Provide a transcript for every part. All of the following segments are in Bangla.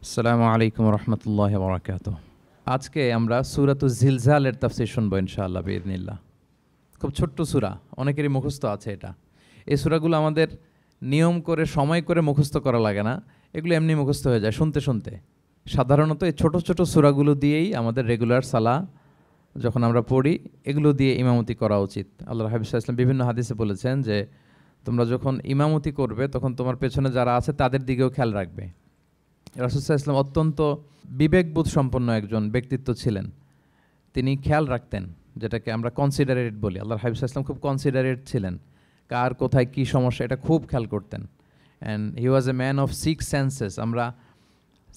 আসসালামু আলাইকুম রহমতুল্লাহ বরাকাত। আজকে আমরা সূরাতুজ জিলজালের তাফসীর শুনবো ইনশাআল্লাহ বিইذনিল্লাহ। খুব ছোট্ট সূরা, অনেকেরই মুখস্থ আছে এটা। এই সূরাগুলো আমাদের নিয়ম করে সময় করে মুখস্থ করা লাগে না, এগুলো এমনি মুখস্থ হয়ে যায় শুনতে শুনতে। সাধারণত এই ছোট ছোট সূরাগুলো দিয়েই আমাদের রেগুলার সালা যখন আমরা পড়ি এগুলো দিয়ে ইমামতি করা উচিত। আল্লাহর হাবিব সাল্লাল্লাহু আলাইহি ওয়াসাল্লাম বিভিন্ন হাদিসে বলেছেন যে তোমরা যখন ইমামতি করবে তখন তোমার পেছনে যারা আছে তাদের দিকেও খেয়াল রাখবে। রাসূল সাল্লাল্লাহু আলাইহি ওয়াসাল্লাম অত্যন্ত বিবেকবোধ সম্পন্ন একজন ব্যক্তিত্ব ছিলেন। তিনি খেয়াল রাখতেন, যেটাকে আমরা কনসিডারেট বলি। আল্লাহর হাবিব সাল্লাল্লাহু আলাইহি ওয়াসাল্লাম খুব কনসিডারেট ছিলেন, কার কোথায় কী সমস্যা এটা খুব খেয়াল করতেন। And he was a man of six senses. আমরা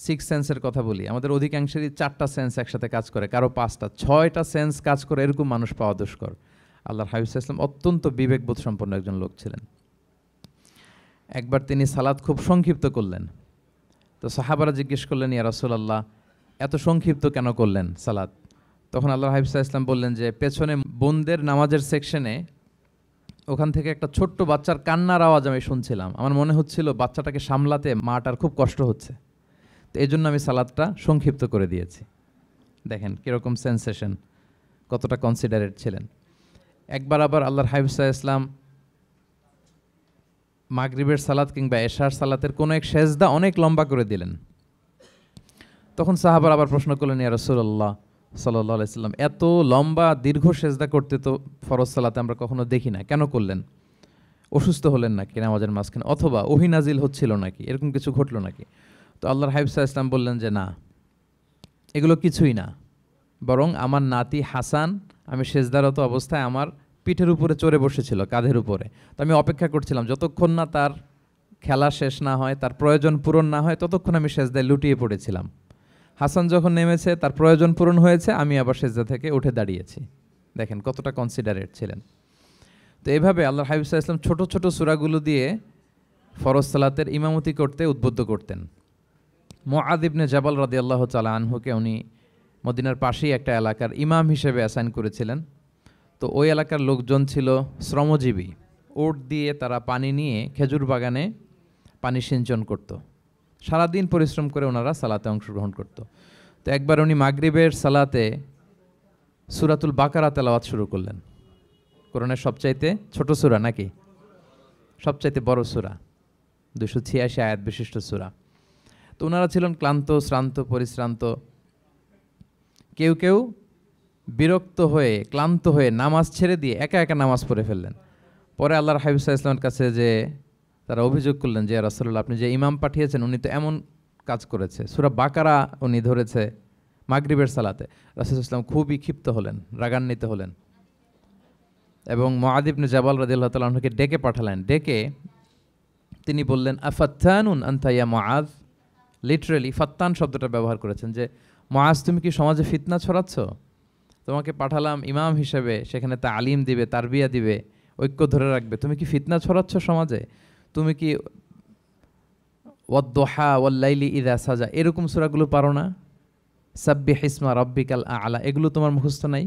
সিক্স সেন্সের কথা বলি, আমাদের অধিকাংশেরই 4টা সেন্স একসাথে কাজ করে, কারো 5টা 6টা সেন্স কাজ করে, এরকম মানুষ পাওয়া দুষ্কর। আল্লাহর হাবিব সাল্লাল্লাহু আলাইহি ওয়াসাল্লাম অত্যন্ত বিবেকবোধ সম্পন্ন একজন লোক ছিলেন। একবার তিনি সালাত খুব সংক্ষিপ্ত করলেন, তো সাহাবারা জিজ্ঞেস করলেন, ইয়া রাসূলুল্লাহ এত সংক্ষিপ্ত কেন করলেন সালাত? তখন আল্লাহর হাবিব সাল্লাল্লাহু আলাইহি ওয়াসাল্লাম বললেন যে পেছনে বোনদের নামাজের সেকশনে ওখান থেকে একটা ছোট্ট বাচ্চার কান্নার আওয়াজ আমি শুনছিলাম। আমার মনে হচ্ছিল বাচ্চাটাকে সামলাতে মাটার খুব কষ্ট হচ্ছে, তো এই জন্য আমি সালাদটা সংক্ষিপ্ত করে দিয়েছি। দেখেন কীরকম সেন্সেশন, কতটা কনসিডারেট ছিলেন। একবার আবার আল্লাহর হাবিব সাল্লাল্লাহু আলাইহি ওয়াসাল্লাম মাগরিবের সালাত কিংবা এশার সালাতের কোনো এক সেজদা অনেক লম্বা করে দিলেন। তখন সাহাবারা আবার প্রশ্ন করলেন, ইয়া রাসূলুল্লাহ সাল্লাল্লাহু আলাইহি ওয়াসাল্লাম এত লম্বা দীর্ঘ সেজদা করতে তো ফরজ সালাতে আমরা কখনো দেখি না, কেন করলেন? অসুস্থ হলেন নাকি নামাজের মাঝখানে, অথবা ওহী নাজিল হচ্ছিল নাকি, এরকম কিছু ঘটলো নাকি? তো আল্লাহর হাবিব সাল্লাল্লাহু আলাইহি ওয়াসাল্লাম বললেন যে না, এগুলো কিছুই না, বরং আমার নাতি হাসান আমি সেজদারত অবস্থায় আমার পিঠের উপরে চড়ে বসেছিল, কাঁধের উপরে। তো আমি অপেক্ষা করছিলাম যতক্ষণ না তার খেলা শেষ না হয়, তার প্রয়োজন পূরণ না হয়, ততক্ষণ আমি সেজদায় লুটিয়ে পড়েছিলাম। হাসান যখন নেমেছে, তার প্রয়োজন পূরণ হয়েছে, আমি আবার সেজদা থেকে উঠে দাঁড়িয়েছি। দেখেন কতটা কনসিডারেট ছিলেন। তো এইভাবে আল্লাহর হাবিব সাল্লাল্লাহু আলাইহি ওয়াসাল্লাম ছোট ছোট সূরাগুলো দিয়ে ফরজ সালাতের ইমামতি করতে উদ্বুদ্ধ করতেন। মুআয ইবনে জাবাল রাদিয়াল্লাহু তাআলা আনহুকে উনি মদিনার পাশেই একটা এলাকার ইমাম হিসেবে অ্যাসাইন করেছিলেন। তো ওই এলাকার লোকজন ছিল শ্রমজীবী, ওট দিয়ে তারা পানি নিয়ে খেজুর বাগানে পানি সিঞ্চন করত। সারাদিন পরিশ্রম করে ওনারা সালাতে অংশগ্রহণ করত। তো একবার উনি মাগরিবের সালাতে সূরাতুল বাকারা তেলাওয়াত শুরু করলেন। কোরআনের সবচাইতে ছোট সূরা নাকি সবচাইতে বড় সূরা, 286 আয়াত বিশিষ্ট সূরা। তো ওনারা ছিলেন ক্লান্ত, শ্রান্ত, পরিশ্রান্ত। কেউ কেউ বিরক্ত হয়ে, ক্লান্ত হয়ে নামাজ ছেড়ে দিয়ে একা একা নামাজ পড়ে ফেললেন। পরে আল্লাহর হাবিব সাল্লাল্লাহু আলাইহি ওয়াসাল্লামের কাছে যে তারা অভিযোগ করলেন যে রাসূলুল্লাহ আপনি যে ইমাম পাঠিয়েছেন উনি তো এমন কাজ করেছে, সূরা বাকারা উনি ধরেছে মাগরিবের সালাতে। রাসূল সাল্লাল্লাহু আলাইহি ওয়াসাল্লাম খুবই ক্ষিপ্ত হলেন, রাগান্বিত হলেন এবং মুআয ইবনে জাবাল রাদিয়াল্লাহু তাআলা আনহুকে ডেকে পাঠালেন। ডেকে তিনি বললেন, আফাত্তানুন আনতা ইয়া মুআয। লিটারালি ফাত্তান শব্দটা ব্যবহার করেছেন যে মুআয তুমি কি সমাজে ফিতনা ছড়াচ্ছ? তোমাকে পাঠালাম ইমাম হিসেবে, সেখানে তালিম দিবে, তারবিয়া দিবে, ঐক্য ধরে রাখবে, তুমি কি ফিতনা ছড়াচ্ছ সমাজে? তুমি কি ওয়াদ-দুহা ওয়াল-লাইলি ইযা সাজা এরকম সূরাগুলো পারো না? সাব্বিহ ইসমা রাব্বিকাল আ'লা এগুলো তোমার মুখস্থ নাই?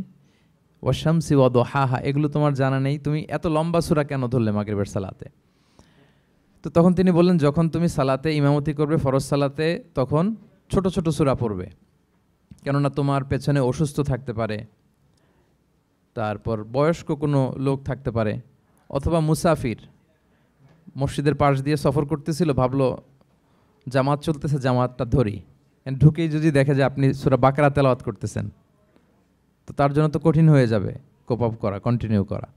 ওয়াশ-শামসি ওয়া-দুহাহা এগুলো তোমার জানা নেই? তুমি এত লম্বা সূরা কেন ধরলে মাগরিবের সালাতে? তো তখন তিনি বললেন, যখন তুমি সালাতে ইমামতি করবে ফরজ সালাতে, তখন ছোট ছোট সূরা পড়বে, কেননা তোমার পেছনে অসুস্থ থাকতে পারে, তারপর বয়স্ক কোনো লোক থাকতে পারে, অথবা মুসাফির মসজিদের পাশ দিয়ে সফর করতেছিল, ভাবলো জামাত চলতেছে, জামাতটা ধরি, ঢুকেই যদি দেখে যে আপনি সূরা বাকারা তেলাওয়াত করতেছেন, তো তার জন্য তো কঠিন হয়ে যাবে কোপ আপ করা, কন্টিনিউ করা।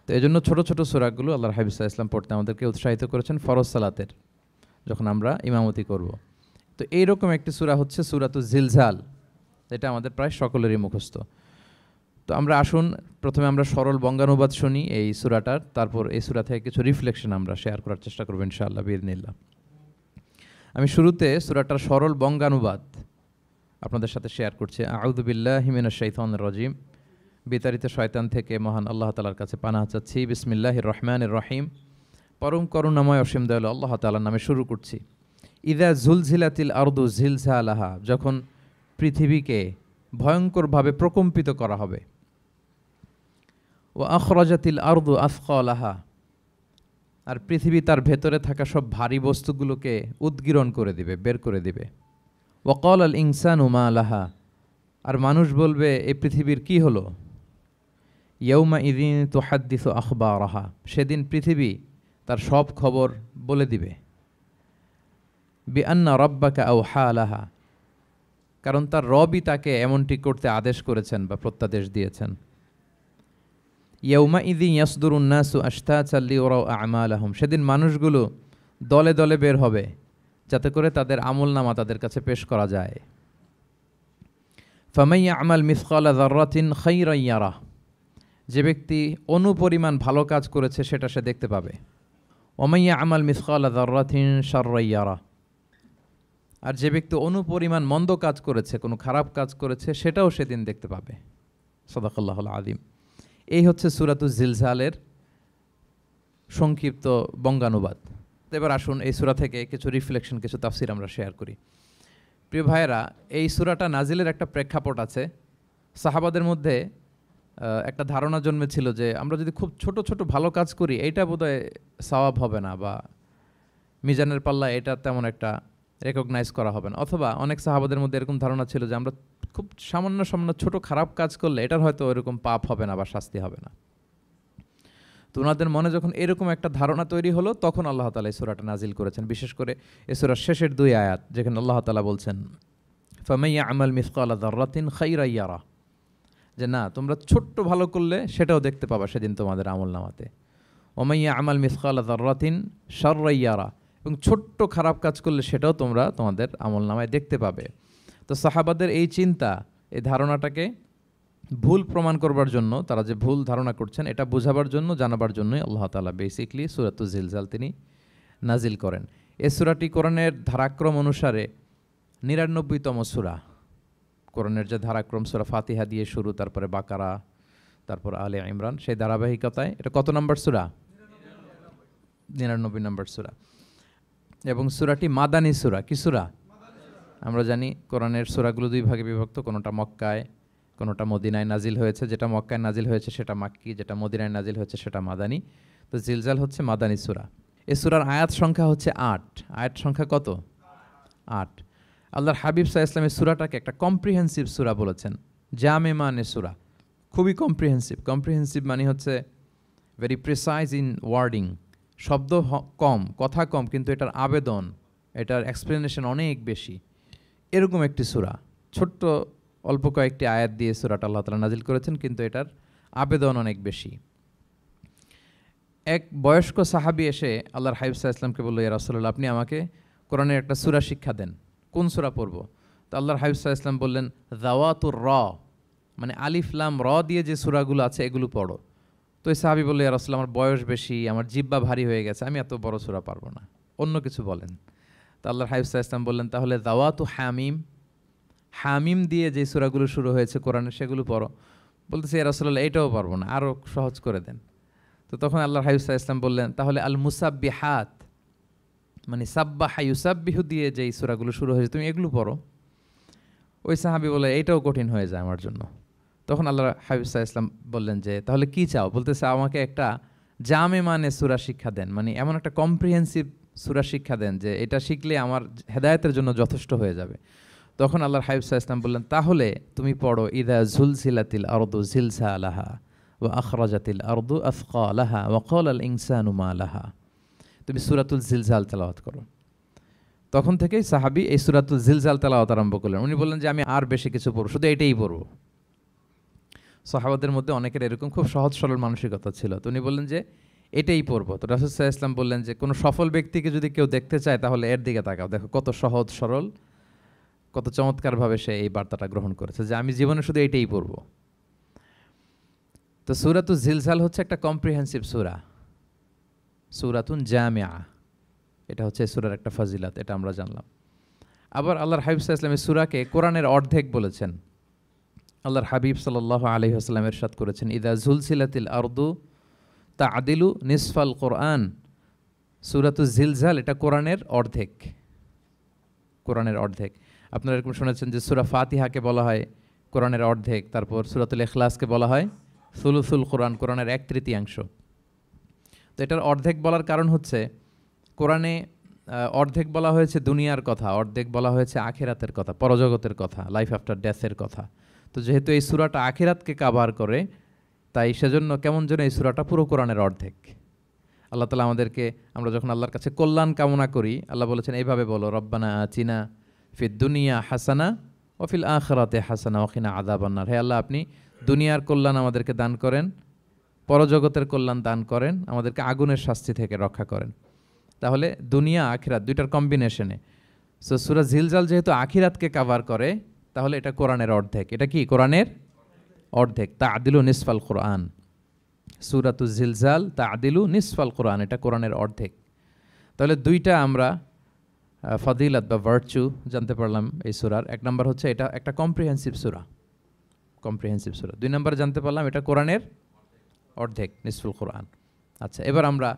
তো এই জন্য ছোটো ছোটো সূরাগুলো আল্লাহর হাবিব সাল্লাল্লাহু আলাইহি ওয়াসাল্লাম পড়তে আমাদেরকে উৎসাহিত করেছেন ফরজ সালাতের, যখন আমরা ইমামতি করব। তো এইরকম একটি সূরা হচ্ছে সূরাতুজ জিলজাল, এটা আমাদের প্রায় সকলেরই মুখস্থ। তো আমরা আসুন প্রথমে আমরা সরল বঙ্গানুবাদ শুনি এই সূরাটার, তারপর এই সূরা থেকে কিছু রিফ্লেকশন আমরা শেয়ার করার চেষ্টা করব ইনশাআল্লাহ বিইذনিল্লাহ। আমি শুরুতে সূরাটার সরল বঙ্গানুবাদ আপনাদের সাথে শেয়ার করছি। আউযু বিল্লাহি মিনাশ শাইতানির রাজিম। বিতাড়িত শয়তান থেকে মহান আল্লাহ তাআলার কাছে পানাহ চাচ্ছি। বিসমিল্লাহির রহমানির রহিম। পরম করুণাময় অসীম দয়ালু আল্লাহ তাআলার নামে শুরু করছি। ইযা জুলজিলাতিল আরদু জিলজালাহা, যখন পৃথিবীকে ভয়ঙ্করভাবে প্রকম্পিত করা হবে। ওয়া আখরাজাতিল আরদু আথকালাহা, আর পৃথিবী তার ভেতরে থাকা সব ভারী বস্তুগুলোকে উদ্গীরণ করে দিবে, বের করে দিবে। ওয়াকাল আল ইনসানু মা লাহা, আর মানুষ বলবে এই পৃথিবীর কি হলো। ইয়াউমা ইদিন তুহাদ্দিসু আখবারাহা, সেদিন পৃথিবী তার সব খবর বলে দিবে। বিআন্না রাব্বাকা আওহা লাহা, কারণ তার রবই তাকে এমনটি করতে আদেশ করেছেন বা প্রত্যাদেশ দিয়েছেন। ইয়াউমা ইদিন ইয়াসদুরুন নাসু আশতাতান লিউরাউ আমালাহুম, সেদিন মানুষগুলো দলে দলে বের হবে যাতে করে তাদের আমলনামা তাদের কাছে পেশ করা যায়। ফামান ইয়ামাল মিসকালা যাররাতিন খাইরান ইয়ারাহ, যে ব্যক্তি অনুপরিমাণ ভালো কাজ করেছে সেটা সে দেখতে পাবে। ওমান ইয়ামাল মিসকালা যাররাতিন শাররান ইয়ারাহ, আর যে ব্যক্তি অনুপরিমাণ মন্দ কাজ করেছে, কোনো খারাপ কাজ করেছে, সেটাও সেদিন দেখতে পাবে। সাদাকাল্লাহুল আযীম। এই হচ্ছে সূরাতুজ জিলজালের সংক্ষিপ্ত বঙ্গানুবাদ। এবার আসুন এই সূরা থেকে কিছু রিফ্লেকশন, কিছু তাফসির আমরা শেয়ার করি। প্রিয় ভাইয়েরা, এই সূরাটা নাজিলের একটা প্রেক্ষাপট আছে। সাহাবাদের মধ্যে একটা ধারণা জন্মেছিল যে আমরা যদি খুব ছোট ছোট ভালো কাজ করি এইটা বোধহয় সওয়াব হবে না, বা মিজানের পাল্লা এটা তেমন একটা রেকগনাইজ করা হবে না। অথবা অনেক সাহাবাদের মধ্যে এরকম ধারণা ছিল যে আমরা খুব সামান্য সামান্য ছোট খারাপ কাজ করলে এটার হয়তো এরকম পাপ হবে না বা শাস্তি হবে না। তো ওনাদের মনে যখন এরকম একটা ধারণা তৈরি হলো, তখন আল্লাহ তাআলা এই সূরাটা নাজিল করেছেন। বিশেষ করে এই সূরার শেষের 2 আয়াত, যেখানে আল্লাহ তাআলা বলছেন ফামান ইয়ামাল মিসকালা যাররাতিন খাইরান ইয়ারা, যে না, তোমরা ছোট্ট ভালো করলে সেটাও দেখতে পাবা সেদিন তোমাদের আমলনামাতে। ওমান ইয়ামাল মিসকালা যাররাতিন শাররান ইয়ারা, এবং ছোট্ট খারাপ কাজ করলে সেটাও তোমরা তোমাদের আমলনামায় দেখতে পাবে। তো সাহাবাদের এই চিন্তা, এই ধারণাটাকে ভুল প্রমাণ করবার জন্য, তারা যে ভুল ধারণা করছেন এটা বোঝাবার জন্য, জানাবার জন্যই আল্লাহ তাআলা বেসিকলি সূরাতুজ জিলজাল তিনি নাজিল করেন। এই সূরাটি কোরআনের ধারাক্রম অনুসারে 99তম সূরা। কোরআনের যে ধারাক্রম, সূরা ফাতিহা দিয়ে শুরু, তারপরে বাকারা, তারপর আলে ইমরান, সেই ধারাবাহিকতায় এটা কত নম্বর সূরা? 99 নম্বর সূরা। এবং সূরাটি মাদানী সূরা। কি সূরা? আমরা জানি কোরআনের সূরাগুলো 2 ভাগে বিভক্ত, কোনোটা মক্কায়, কোনোটা মদিনায় নাজিল হয়েছে। যেটা মক্কায় নাজিল হয়েছে সেটা মাক্কি, যেটা মদিনায় নাজিল হয়েছে সেটা মাদানী। তো জিলজাল হচ্ছে মাদানী সূরা। এই সূরার আয়াত সংখ্যা হচ্ছে 8। আয়াত সংখ্যা কত? 8। আল্লাহর হাবিব সাল্লাল্লাহু আলাইহি ওয়াসাল্লাম এই সূরাটাকে একটা কম্প্রিহেন্সিভ সূরা বলেছেন। জামে মানে সূরা, খুবই কম্প্রিহেন্সিভ। কম্প্রিহেন্সিভ মানে হচ্ছে ভেরি প্রিসাইজ ইন ওয়ার্ডিং, শব্দ কম, কথা কম, কিন্তু এটার আবেদন, এটার এক্সপ্লেনেশন অনেক বেশি, এরকম একটি সূরা। ছোট্ট অল্প কয়েকটি আয়াত দিয়ে সূরাটা আল্লাহ তাআলা নাজিল করেছেন, কিন্তু এটার আবেদন অনেক বেশি। এক বয়স্ক সাহাবী এসে আল্লাহর হাবিব সাল্লাল্লাহু আলাইহি ওয়াসাল্লামকে বলল, ইয়া রাসূলুল্লাহ, আপনি আমাকে কোরআনের একটা সূরা শিক্ষা দেন, কোন সূরা পড়ব? তো আল্লাহর হাবিব সাল্লাল্লাহু আলাইহি ওয়াসাল্লাম বললেন, যাওয়াতুর র, মানে আলিফ লাম র দিয়ে যে সূরাগুলো আছে এগুলো পড়ো। তো এই সাহাবী বলল, ইয়া রাসূলুল্লাহ, আমার বয়স বেশি, আমার জিহ্বা ভারী হয়ে গেছে, আমি এত বড় সূরা পারবো না, অন্য কিছু বলেন। তো আল্লাহর হাবিব সাল্লাল্লাহু আলাইহি ওয়াসাল্লাম বললেন, তাহলে যাওয়াতু হামিম, হামিম দিয়ে যে সূরাগুলো শুরু হয়েছে কোরআনে সেগুলো পড়ো। বলতেছে, ইয়া রাসূলুল্লাহ, এটাও পারবো না, আরও সহজ করে দেন। তো তখন আল্লাহর হাবিব সাল্লাল্লাহু আলাইহি ওয়াসাল্লাম বললেন, তাহলে আল মুসাব্বিহাত, মানে সাব্বাহা ইউসাব্বিহু দিয়ে যেই সূরাগুলো শুরু হয়েছে তুমি এগুলো পড়ো। ওই সাহাবী বলে, এইটাও কঠিন হয়ে যায় আমার জন্য। তখন আল্লাহর হাবিব সাল্লাল্লাহু আলাইহি ওয়াসাল্লাম বললেন যে, তাহলে কি চাও? বলতেছে, আমাকে একটা জামে মানে সূরা শিক্ষা দেন, মানে এমন একটা কম্প্রিহেন্সিভ সূরা শিক্ষা দেন যে এটা শিখলে আমার হেদায়েতের জন্য যথেষ্ট হয়ে যাবে। তখন আল্লাহর হাবিব সাল্লাল্লাহু আলাইহি ওয়াসাল্লাম বললেন, তাহলে তুমি পড়ো ইযা যুলজিলাতিল আরদু জিলজালাহা ওয়া আখরাজাতিল আরদু আথকালাহা ওয়া ক্বালাল ইনসানু মা লাহা। তুমি সূরাতুল জিলজাল তেলাওয়াত করো। তখন থেকেই সাহাবী এই সূরাতুল জিলজাল তেলাওয়াত আরম্ভ করলেন। উনি বললেন যে আমি আর বেশি কিছু পড়ব, শুধু এটাই পড়ব। সাহাবাদের মধ্যে অনেকের এরকম খুব সহজ সরল মানসিকতা ছিল। তো উনি বললেন যে এটাই পড়ব। তো রাসূল সাল্লাল্লাহু আলাইহি ওয়াসাল্লাম বললেন যে কোনো সফল ব্যক্তিকে যদি কেউ দেখতে চায় তাহলে এর দিকে তাকাও, দেখো কত সহজ সরল, কত চমৎকারভাবে সে এই বার্তাটা গ্রহণ করেছে যে আমি জীবনে শুধু এটাই পড়ব। তো সূরাতুল জিলজাল হচ্ছে একটা কম্প্রিহেন্সিভ সূরা, সূরাতুন জামিআ। এটা হচ্ছে সূরার একটা ফজিলত, এটা আমরা জানলাম। আবার আল্লাহর হাবিব সাল্লাল্লাহু আলাইহি ওয়াসাল্লাম এই সূরাকে কোরআনের অর্ধেক বলেছেন। আল্লাহর হাবিব সাল্লাল্লাহু আলাইহি ওয়াসাল্লাম ইরশাদ করেছেন, ইযা যুলজিলাতিল আরদু তা'দিলু নিসফাল কোরআন। সূরাতুল জিলজাল এটা কোরআনের অর্ধেক, কোরআনের অর্ধেক। আপনারা এরকম শুনেছেন যে সূরা ফাতিহাকে বলা হয় কোরআনের অর্ধেক, তারপর সূরাতুল ইখলাসকে বলা হয় সুলুসুল কোরআন, কোরআনের 1/3। তো এটার অর্ধেক বলার কারণ হচ্ছে কোরআনে অর্ধেক বলা হয়েছে দুনিয়ার কথা, অর্ধেক বলা হয়েছে আখিরাতের কথা, পরজগতের কথা, লাইফ আফটার ডেথের কথা। তো যেহেতু এই সূরাটা আখিরাতকে কাভার করে, তাই সেজন্য কেমন যেন এই সূরাটা পুরো কোরআনের অর্ধেক। আল্লাহ তাআলা আমাদেরকে, আমরা যখন আল্লাহর কাছে কল্যাণ কামনা করি, আল্লাহ বলেছেন এইভাবে বলো, রব্বানা আতিনা ফিদ দুনিয়া হাসানা ওয়া ফিল আখিরাতি হাসানা ওয়া কিনা আযাবান্নার। হে আল্লাহ, আপনি দুনিয়ার কল্যাণ আমাদেরকে দান করেন, পরজগতের কল্যাণ দান করেন, আমাদেরকে আগুনের শাস্তি থেকে রক্ষা করেন। তাহলে দুনিয়া আখিরাত দুইটার কম্বিনেশনে। সো সূরা জিলজাল যেহেতু আখিরাতকে কাভার করে, তাহলে এটা কোরআনের অর্ধেক। এটা কি কোরআনের অর্ধেক? তা'দিলু নিসফাল কোরআন। সূরাতু জিলজাল তা'দিলু নিসফাল কোরআন, এটা কোরআনের অর্ধেক। তাহলে দুইটা আমরা ফাদিলাত বা ভার্চু জানতে পারলাম এই সূরার। এক নম্বর হচ্ছে এটা একটা কম্প্রিহেন্সিভ সূরা, কম্প্রিহেন্সিভ সূরা। দুই নম্বর জানতে পারলাম এটা কোরআনের অর্ধেক, নিসফুল কোরআন। আচ্ছা, এবার আমরা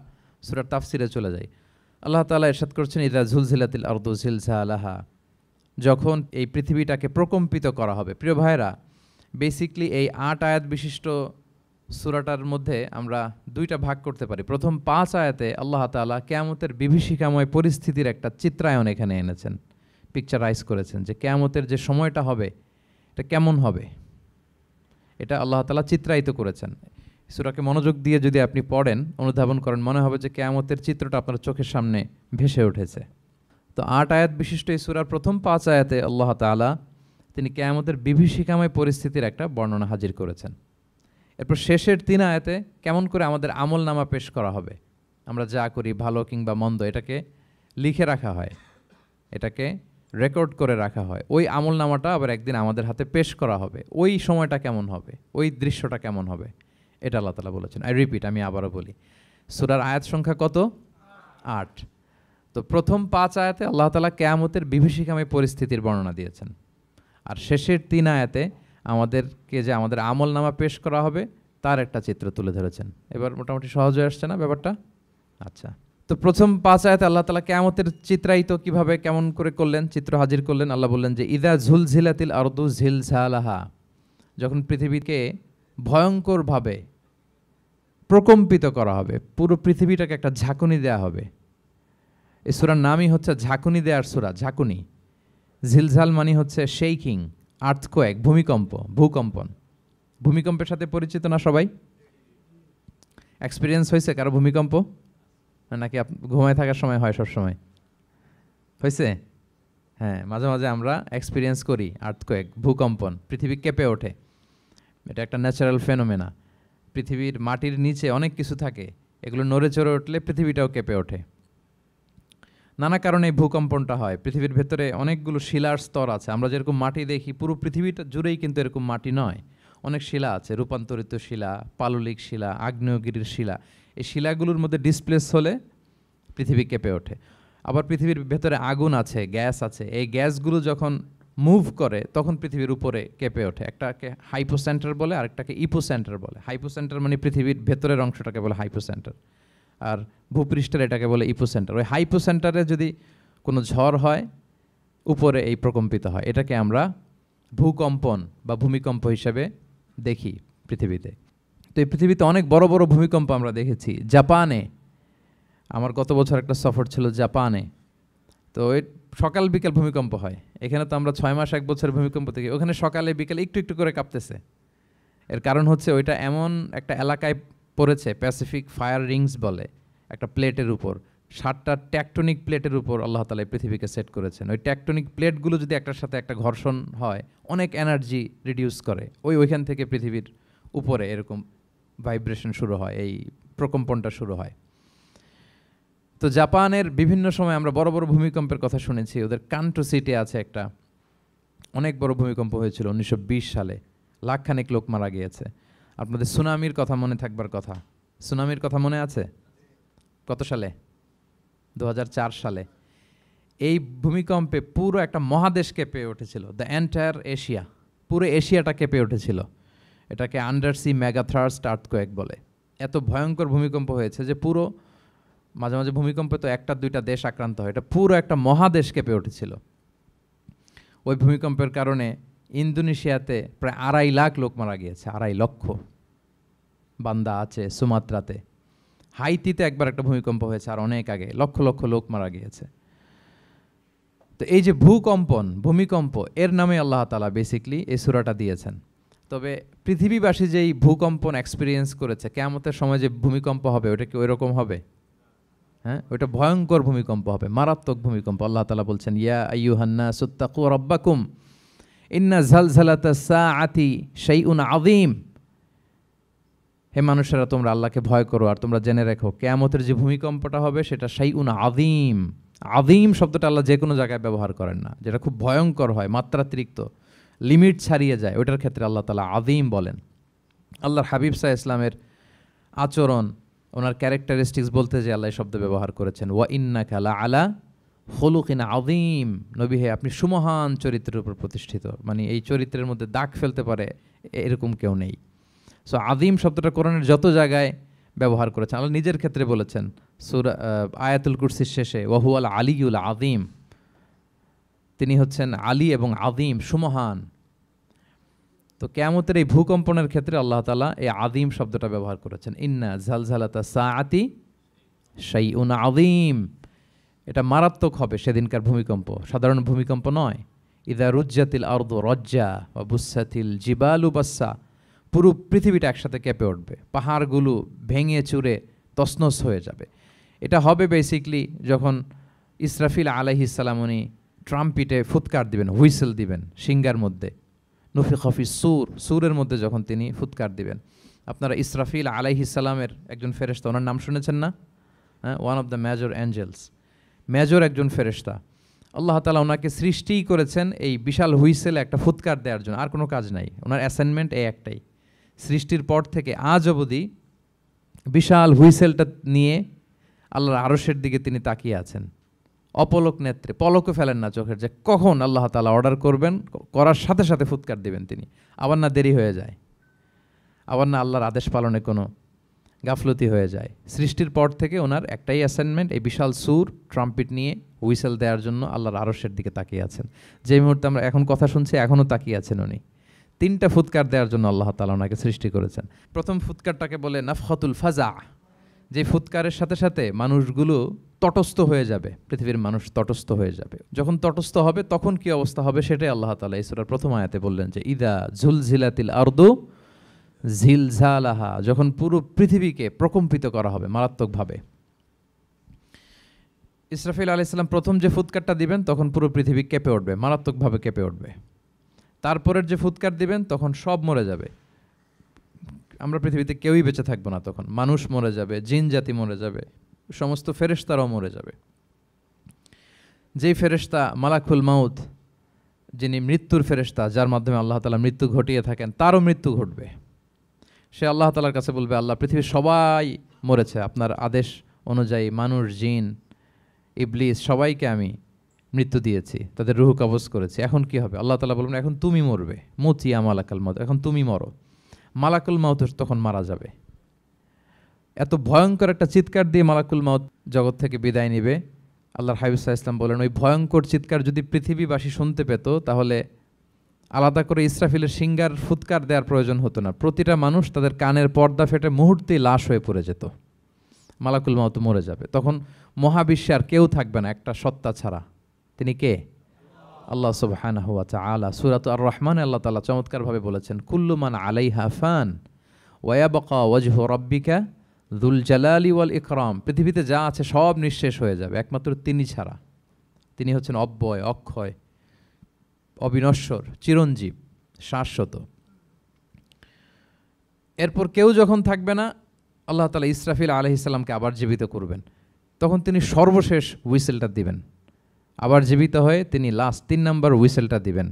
সূরার তাফসিরে চলে যাই। আল্লাহ তাআলা ইরশাদ করছেন, ইযা যুলজিলাতিল আরদু জিলজালাহা, যখন এই পৃথিবীটাকে প্রকম্পিত করা হবে। প্রিয় ভাইরা, বেসিকলি এই ৮ আয়াত বিশিষ্ট সূরাটার মধ্যে আমরা দুইটা ভাগ করতে পারি। প্রথম ৫ আয়াতে আল্লাহ তাআলা কিয়ামতের বিভীষিকাময় পরিস্থিতির একটা চিত্রায়ন এখানে এনেছেন, পিকচারাইজ করেছেন যে কিয়ামতের যে সময়টা হবে এটা কেমন হবে, এটা আল্লাহ তাআলা চিত্রায়িত করেছেন। সূরাকে মনোযোগ দিয়ে যদি আপনি পড়েন, অনুধাবন করেন, মনে হবে যে কিয়ামতের চিত্রটা আপনার চোখের সামনে ভেসে উঠেছে। তো ৮ আয়াত বিশিষ্ট এই সূরার প্রথম ৫ আয়াতে আল্লাহ তাআলা তিনি কিয়ামতের বিভীষিকাময় পরিস্থিতির একটা বর্ণনা হাজির করেছেন। এরপর শেষের ৩ আয়াতে কেমন করে আমাদের আমলনামা পেশ করা হবে, আমরা যা করি ভালো কিংবা মন্দ, এটাকে লিখে রাখা হয়, এটাকে রেকর্ড করে রাখা হয়। ওই আমলনামাটা আবার একদিন আমাদের হাতে পেশ করা হবে। ওই সময়টা কেমন হবে, ওই দৃশ্যটা কেমন হবে, এটা আল্লাহ তাআলা বলেছেন। আই রিপিট, আমি আবারও বলি, সূরার আয়াত সংখ্যা কত? ৮। তো প্রথম ৫ আয়াতে আল্লাহ তাআলা কিয়ামতের বিভীষিকাময় পরিস্থিতির বর্ণনা দিয়েছেন, আর শেষের ৩ আয়াতে আমাদেরকে যে আমাদের আমলনামা পেশ করা হবে তার একটা চিত্র তুলে ধরেছেন। এবার মোটামুটি সহজ হয়ে আসছে না ব্যাপারটা? আচ্ছা, তো প্রথম ৫ আয়াতে আল্লাহ তাআলা কিয়ামতের চিত্রায়িত কিভাবে কেমন করে করলেন, চিত্র হাজির করলেন। আল্লাহ বললেন যে ইযা যুলজিলাতিল আরদু জিলজালাহা, যখন পৃথিবীকে ভয়ঙ্করভাবে প্রকম্পিত করা হবে, পুরো পৃথিবীটাকে একটা ঝাঁকুনি দেয়া হবে। এই সূরার নামই হচ্ছে ঝাঁকুনি দেওয়ার সূরা, ঝাঁকুনি। জিলজাল মানে হচ্ছে শেকিং, আর্থকোয়েক, ভূমিকম্প, ভূকম্পন। ভূমিকম্পের সাথে পরিচিত না সবাই? এক্সপিরিয়েন্স হয়েছে কারো ভূমিকম্প? নাকি ঘুমায় থাকার সময় হয়? সব সময় হয়েছে? হ্যাঁ, মাঝে মাঝে আমরা এক্সপিরিয়েন্স করি আর্থকোয়েক, ভূকম্পন, পৃথিবী কেঁপে ওঠে। এটা একটা ন্যাচারাল ফেনোমেনা। পৃথিবীর মাটির নিচে অনেক কিছু থাকে, এগুলো নড়ে চড়ে উঠলে পৃথিবীটাও কেঁপে ওঠে। নানা কারণে এই ভূকম্পনটা হয়। পৃথিবীর ভেতরে অনেকগুলো শিলার স্তর আছে। আমরা যেরকম মাটি দেখি, পুরো পৃথিবীটা জুড়েই কিন্তু এরকম মাটি নয়, অনেক শিলা আছে, রূপান্তরিত শিলা, পাললিক শিলা, আগ্নেয়গিরির শিলা। এই শিলাগুলোর মধ্যে ডিসপ্লেস হলে পৃথিবী কেঁপে ওঠে। আবার পৃথিবীর ভেতরে আগুন আছে, গ্যাস আছে, এই গ্যাসগুলো যখন মুভ করে তখন পৃথিবীর উপরে কেঁপে ওঠে। একটাকে হাইপোসেন্টার বলে, আরেকটাকে ইপোসেন্টার বলে। হাইপোসেন্টার মানে পৃথিবীর ভেতরের অংশটাকে বলে হাইপোসেন্টার, আর ভূপৃষ্ঠের এটাকে বলে ইপোসেন্টার। ওই হাইপোসেন্টারে যদি কোনো ঝড় হয়, উপরে এই প্রকম্পিত হয়। এটাকে আমরা ভূকম্পন বা ভূমিকম্প হিসেবে দেখি পৃথিবীতে। তো এই পৃথিবীতে অনেক বড় বড় ভূমিকম্প আমরা দেখেছি। জাপানে, আমার গত বছর একটা সফর ছিল জাপানে, তো ওই সকাল বিকেল ভূমিকম্প হয়। এখানে তো আমরা 6 মাস 1 বছর ভূমিকম্প দেখি, ওখানে সকালে বিকেলে একটু একটু করে কাঁপতেছে। এর কারণ হচ্ছে ওইটা এমন একটা এলাকায় পড়েছে, প্যাসিফিক ফায়ার রিংস বলে, একটা প্লেটের উপর 7টা ট্যাকটনিক প্লেটের উপর আল্লাহ তাআলা পৃথিবীকে সেট করেছেন। ওই ট্যাকটনিক প্লেটগুলো যদি একটার সাথে একটা ঘর্ষণ হয়, অনেক এনার্জি রিডিউস করে, ওইখান থেকে পৃথিবীর উপরে এরকম ভাইব্রেশন শুরু হয়, এই প্রকম্পনটা শুরু হয়। তো জাপানের বিভিন্ন সময় আমরা বড় বড় ভূমিকম্পের কথা শুনেছি। ওদের কান্টো সিটি আছে একটা, অনেক বড় ভূমিকম্প হয়েছিল 1920 সালে, লাখখানেক লোক মারা গিয়েছে। আপনাদের সুনামির কথা মনে থাকবার কথা, সুনামির কথা মনে আছে? কত সালে? 2004 সালে। এই ভূমিকম্পে পুরো একটা মহাদেশ কেঁপে উঠেছিল, দ্য এন্টায়ার এশিয়া, পুরো এশিয়াটা কেঁপে উঠেছিল। এটাকে আন্ডারসি মেগাথার্স্ট আর্থকোয়েক বলে। এত ভয়ঙ্কর ভূমিকম্প হয়েছে যে পুরো, মাঝে মাঝে ভূমিকম্পে তো 1-2টা দেশ আক্রান্ত হয়, এটা পুরো একটা মহাদেশ কেঁপে উঠেছিল। ওই ভূমিকম্পের কারণে ইন্দোনেশিয়াতে প্রায় 2.5 লাখ লোক মারা গিয়েছে, 2.5 লক্ষ। বান্দা আছে সুমাত্রাতে। হাইতিতে একবার একটা ভূমিকম্প হয়েছে আর অনেক আগে, লক্ষ লক্ষ লোক মারা গিয়েছে। তো এই যে ভূকম্পন, ভূমিকম্প, এর নামে আল্লাহ তাআলা বেসিকলি এই সূরাটা দিয়েছেন। তবে পৃথিবীবাসী যেই ভূকম্পন এক্সপিরিয়েন্স করেছে, কিয়ামতের সময় যে ভূমিকম্প হবে ওটা কি ওইরকম হবে? হ্যাঁ, ওটা ভয়ঙ্কর ভূমিকম্প হবে, মারাত্মক ভূমিকম্প। আল্লাহ তাআলা বলছেন, ইয়া আইয়ুহান নাসু তাকু রাব্বাকুম ইন্না জালজালাতাস সাআতি শাইউন আযীম। হে মানুষেরা, তোমরা আল্লাহকে ভয় করো আর তোমরা জেনে রেখো কিয়ামতের যে ভূমিকম্পটা হবে সেটা শাইউন আযীম। আযীম শব্দটা আল্লাহ যে কোনো জায়গায় ব্যবহার করেন না, যেটা খুব ভয়ঙ্কর হয়, মাত্রাতিরিক্ত, লিমিট ছাড়িয়ে যায়, ওইটার ক্ষেত্রে আল্লাহ তাআলা আযীম বলেন। আল্লাহর হাবিব সাল্লাল্লাহু আলাইহি ইসলামের আচরণ, ওনার ক্যারেক্টারিস্টিক্স বলতে যে আল্লাহ এই শব্দ ব্যবহার করেছেন, ওয়া ইন্নাকা লাআলা খুলুকিন আযীম। নবী হে, আপনি সুমহান চরিত্রের উপর প্রতিষ্ঠিত, মানে এই চরিত্রের মধ্যে দাগ ফেলতে পারে এরকম কেউ নেই। সো আযীম শব্দটা কোরআনের যত জায়গায় ব্যবহার করেছেন, আল্লাহ নিজের ক্ষেত্রে বলেছেন সূরা আয়াতুল কুরসির শেষে, ওয়া হুয়াল আলিয়ুল আযীম, তিনি হচ্ছেন আলী এবং আযীম, সুমহান। তো কিয়ামতের এই ভূকম্পনের ক্ষেত্রে আল্লাহ তাআলা এই আযীম শব্দটা ব্যবহার করেছেন, ইন্না জালজালাতাস সাআতি শাইউন আযীম। এটা মারাত্মক হবে সেদিনকার ভূমিকম্প, সাধারণ ভূমিকম্প নয়। ইযা রুজ্জাতিল আরদু রজ্জা ওয়া বুসাতিল জিবালু বাসসা, পুরো পৃথিবীটা একসাথে কেঁপে উঠবে, পাহাড়গুলো ভেঙে চুরে তছনছ হয়ে যাবে। এটা হবে বেসিকলি যখন ইসরাফিল আলাইহিস সালাম উনি ট্রাম্পিটে ফুৎকার দিবেন, হুইসেল দিবেন সিঙ্গার মধ্যে, নুফিখা ফিস সূর, সূরের মধ্যে যখন তিনি ফুৎকার দিবেন। আপনারা ইসরাফিল আলাইহিস সালামের একজন ফেরেশতা, ওনার নাম শুনেছেন না? হ্যাঁ, one of the major angels, major একজন ফেরেশতা। আল্লাহ তাআলা ওনাকে সৃষ্টিই করেছেন এই বিশাল হুইসেলে একটা ফুৎকার দেওয়ার জন্য, আর কোনো কাজ নাই, ওনার অ্যাসাইনমেন্ট এই একটাই। সৃষ্টির পর থেকে আজ অবধি বিশাল হুইসেলটা নিয়ে আল্লাহর আরশের দিকে তিনি তাকিয়ে আছেন, অপলক নেত্রে, পলকও ফেলেন না চোখের, যে কখন আল্লাহ তাআলা অর্ডার করবেন, করার সাথে সাথে ফুৎকার দিবেন তিনি। আবার না দেরি হয়ে যায়, আবার না আল্লাহর আদেশ পালনে কোনো গাফলতি হয়ে যায়। সৃষ্টির পর থেকে ওনার একটাই অ্যাসাইনমেন্ট, এই বিশাল সুর ট্রাম্পিট নিয়ে হুইসেল দেওয়ার জন্য আল্লাহর আরশের দিকে তাকিয়ে আছেন। যে মুহূর্তে আমরা এখন কথা শুনছি এখনও তাকিয়ে আছেন উনি। 3টা ফুৎকার দেওয়ার জন্য আল্লাহ তাআলা ওনাকে সৃষ্টি করেছেন। প্রথম ফুৎকারটাকে বলে নাফখাতুল ফাজা, যে ফুৎকারের সাথে সাথে মানুষগুলো তটস্থ হয়ে যাবে, পৃথিবীর মানুষ তটস্থ হয়ে যাবে। যখন তটস্থ হবে তখন কি অবস্থা হবে সেটাই আল্লাহ তাআলা এই সূরার প্রথম আয়াতে বললেন, যে ইদা জুলজিলাতিল আরদু জিলজালাহা, যখন পুরো পৃথিবীকে প্রকম্পিত করা হবে মারাত্মকভাবে। ইসরাফিল আলাইহিস সালাম প্রথম যে ফুৎকারটা দিবেন তখন পুরো পৃথিবী কেঁপে উঠবে, মারাত্মকভাবে কেঁপে উঠবে। তারপরের যে ফুৎকার দিবেন তখন সব মরে যাবে, আমরা পৃথিবীতে কেউই বেঁচে থাকবো না, তখন মানুষ মরে যাবে, জিন জাতি মরে যাবে, সমস্ত ফেরেশতারাও মরে যাবে। যেই ফেরেশতা মালাকুল মাউত, যিনি মৃত্যুর ফেরেশতা, যার মাধ্যমে আল্লাহ তাআলা মৃত্যু ঘটিয়ে থাকেন, তারও মৃত্যু ঘটবে। সে আল্লাহ তাআলার কাছে বলবে, আল্লাহ, পৃথিবীর সবাই মরেছে, আপনার আদেশ অনুযায়ী মানুষ, জিন, ইবলিস সবাইকে আমি মৃত্যু দিয়েছি, তাদের রূহ কবজ করেছি, এখন কি হবে? আল্লাহ তাআলা বলবেন, এখন তুমি মরবে, মুতিয়া মালাকুল মাউত, এখন তুমি মরো। মালাকুল মাউত তখন মারা যাবে। এত ভয়ঙ্কর একটা চিৎকার দিয়ে মালাকুল মাউত জগৎ থেকে বিদায় নেবে। আল্লাহর হাবিব সাল্লাল্লাহু আলাইহি ওয়াসাল্লাম বলেন, ওই ভয়ঙ্কর চিৎকার যদি পৃথিবীবাসী শুনতে পেত তাহলে আলাদা করে ইসরাফিলের সিঙ্গার ফুৎকার দেওয়ার প্রয়োজন হতো না, প্রতিটা মানুষ তাদের কানের পর্দা ফেটে মুহূর্তেই লাশ হয়ে পড়ে যেত। মালাকুল মাউত মরে যাবে, তখন মহাবিশ্বে আর কেউ থাকবে না একটা সত্তা ছাড়া। তিনি কে? আল্লাহ সুবহানাহু ওয়া তাআলা। সূরাত আর-রহমানে আল্লাহ তাআলা চমৎকারভাবে বলেছেন, কুল্লু মান আলাইহা ফান ওয়া ইয়াবকা ওয়াজহু রাব্বিকা যুল জালালি ওয়াল ইকরাম। পৃথিবীতে যা আছে সব নিঃশেষ হয়ে যাবে, একমাত্র তিনি ছাড়া। তিনি হচ্ছেন অব্যয়, অক্ষয়, অবিনশ্বর, চিরঞ্জীব, শাশ্বত। এরপর কেউ যখন থাকবে না, আল্লাহ তাআলা ইসরাফিল আলাইহিস সালামকে আবার জীবিত করবেন, তখন তিনি সর্বশেষ হুইসেলটা দিবেন, আবার জীবিত হয়ে তিনি লাস্ট 3 নম্বর হুইসেলটা দিবেন।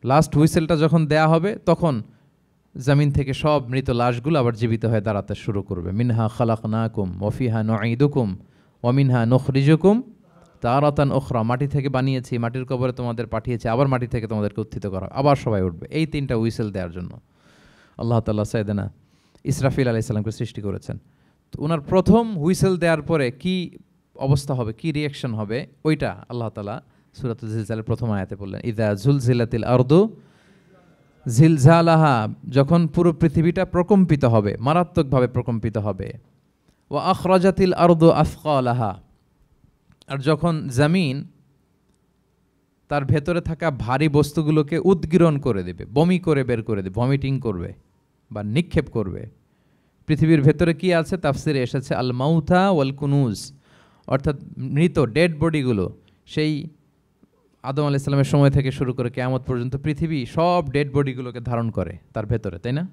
লাস্ট হুইসেলটা যখন দেয়া হবে তখন জমিন থেকে সব মৃত লাশগুলো আবার জীবিত হয়ে দাঁড়াতে শুরু করবে। মিনহা খালাকনাকুম ওয়া ফিহা নুঈদুকুম ওয়া মিনহা নুখরিজুকুম তারাতান উখরা, মাটি থেকে বানিয়েছি, মাটির কবরে তোমাদের পাঠিয়েছি, আবার মাটি থেকে তোমাদেরকে উত্থিত করা, আবার সবাই উঠবে। এই 3টা হুইসেল দেওয়ার জন্য আল্লাহ তাআলা সাইয়েদনা ইসরাফিল আলাইহিস সালামকে সৃষ্টি করেছেন। তো ওনার প্রথম হুইসেল দেওয়ার পরে কি অবস্থা হবে, কি রিয়াকশন হবে, ওইটা আল্লাহ তাআলা সূরাতুল জিলজালের প্রথম আয়াতে বললেন, ইযা জুলজিলাতিল আরদু জিলজালাহা, যখন পুরো পৃথিবীটা প্রকম্পিত হবে, মারাত্মকভাবে প্রকম্পিত হবে। ওয়া আখরাজাতিল আরদু আথকালাহা, আর যখন জমিন তার ভেতরে থাকা ভারী বস্তুগুলোকে উদ্গীরণ করে দেবে, বমি করে বের করে দেবে, ভমিটিং করবে বা নিক্ষেপ করবে। পৃথিবীর ভেতরে কি আছে? তাফসিরে এসেছে আল মাউথা ওয়াল কুনুজ, অর্থাৎ মৃত ডেড বডিগুলো। সেই আদম আলাইহিস সালামের সময় থেকে শুরু করে কিয়ামত পর্যন্ত পৃথিবী সব ডেড বডিগুলোকে ধারণ করে তার ভেতরে, তাই না?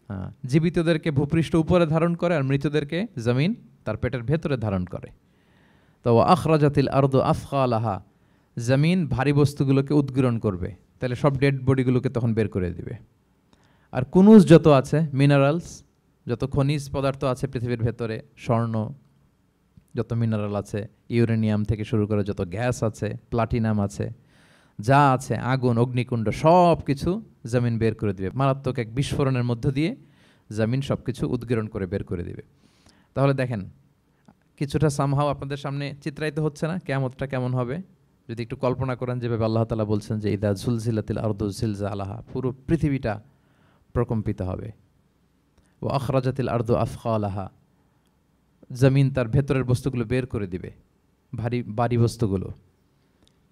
হ্যাঁ, জীবিতদেরকে ভূপৃষ্ঠ উপরে ধারণ করে আর মৃতদেরকে জমিন তার পেটের ভেতরে ধারণ করে। তো আখরাজাতিল আরদু আফকালাহা, জমিন ভারী বস্তুগুলোকে উদ্গীরণ করবে, তাহলে সব ডেড বডিগুলোকে তখন বের করে দিবে। আর কুনুজ যত আছে, মিনারেলস, যত খনিজ পদার্থ আছে পৃথিবীর ভেতরে, স্বর্ণ, যত মিনারেল আছে, ইউরেনিয়াম থেকে শুরু করে যত গ্যাস আছে, প্লাটিনাম আছে, যা আছে, আগুন, অগ্নিকুণ্ড, সব কিছু জমিন বের করে দিবে। মারাত্মক এক বিস্ফোরণের মধ্য দিয়ে জমিন সব কিছু উদ্গীরণ করে বের করে দিবে। তাহলে দেখেন, কিছুটা সামহাও আপনাদের সামনে চিত্রায়িত হচ্ছে না কিয়ামতটা কেমন হবে? যদি একটু কল্পনা করেন, যেভাবে আল্লাহ তাআলা বলছেন যে ইদা জুলজিলাতিল আরদু জিলজালাহা, পুরো পৃথিবীটা প্রকম্পিত হবে। ও আখরাজাতিল আরদু আফকালাহা, জমিন তার ভেতরের বস্তুগুলো বের করে দিবে, ভারী বস্তুগুলো,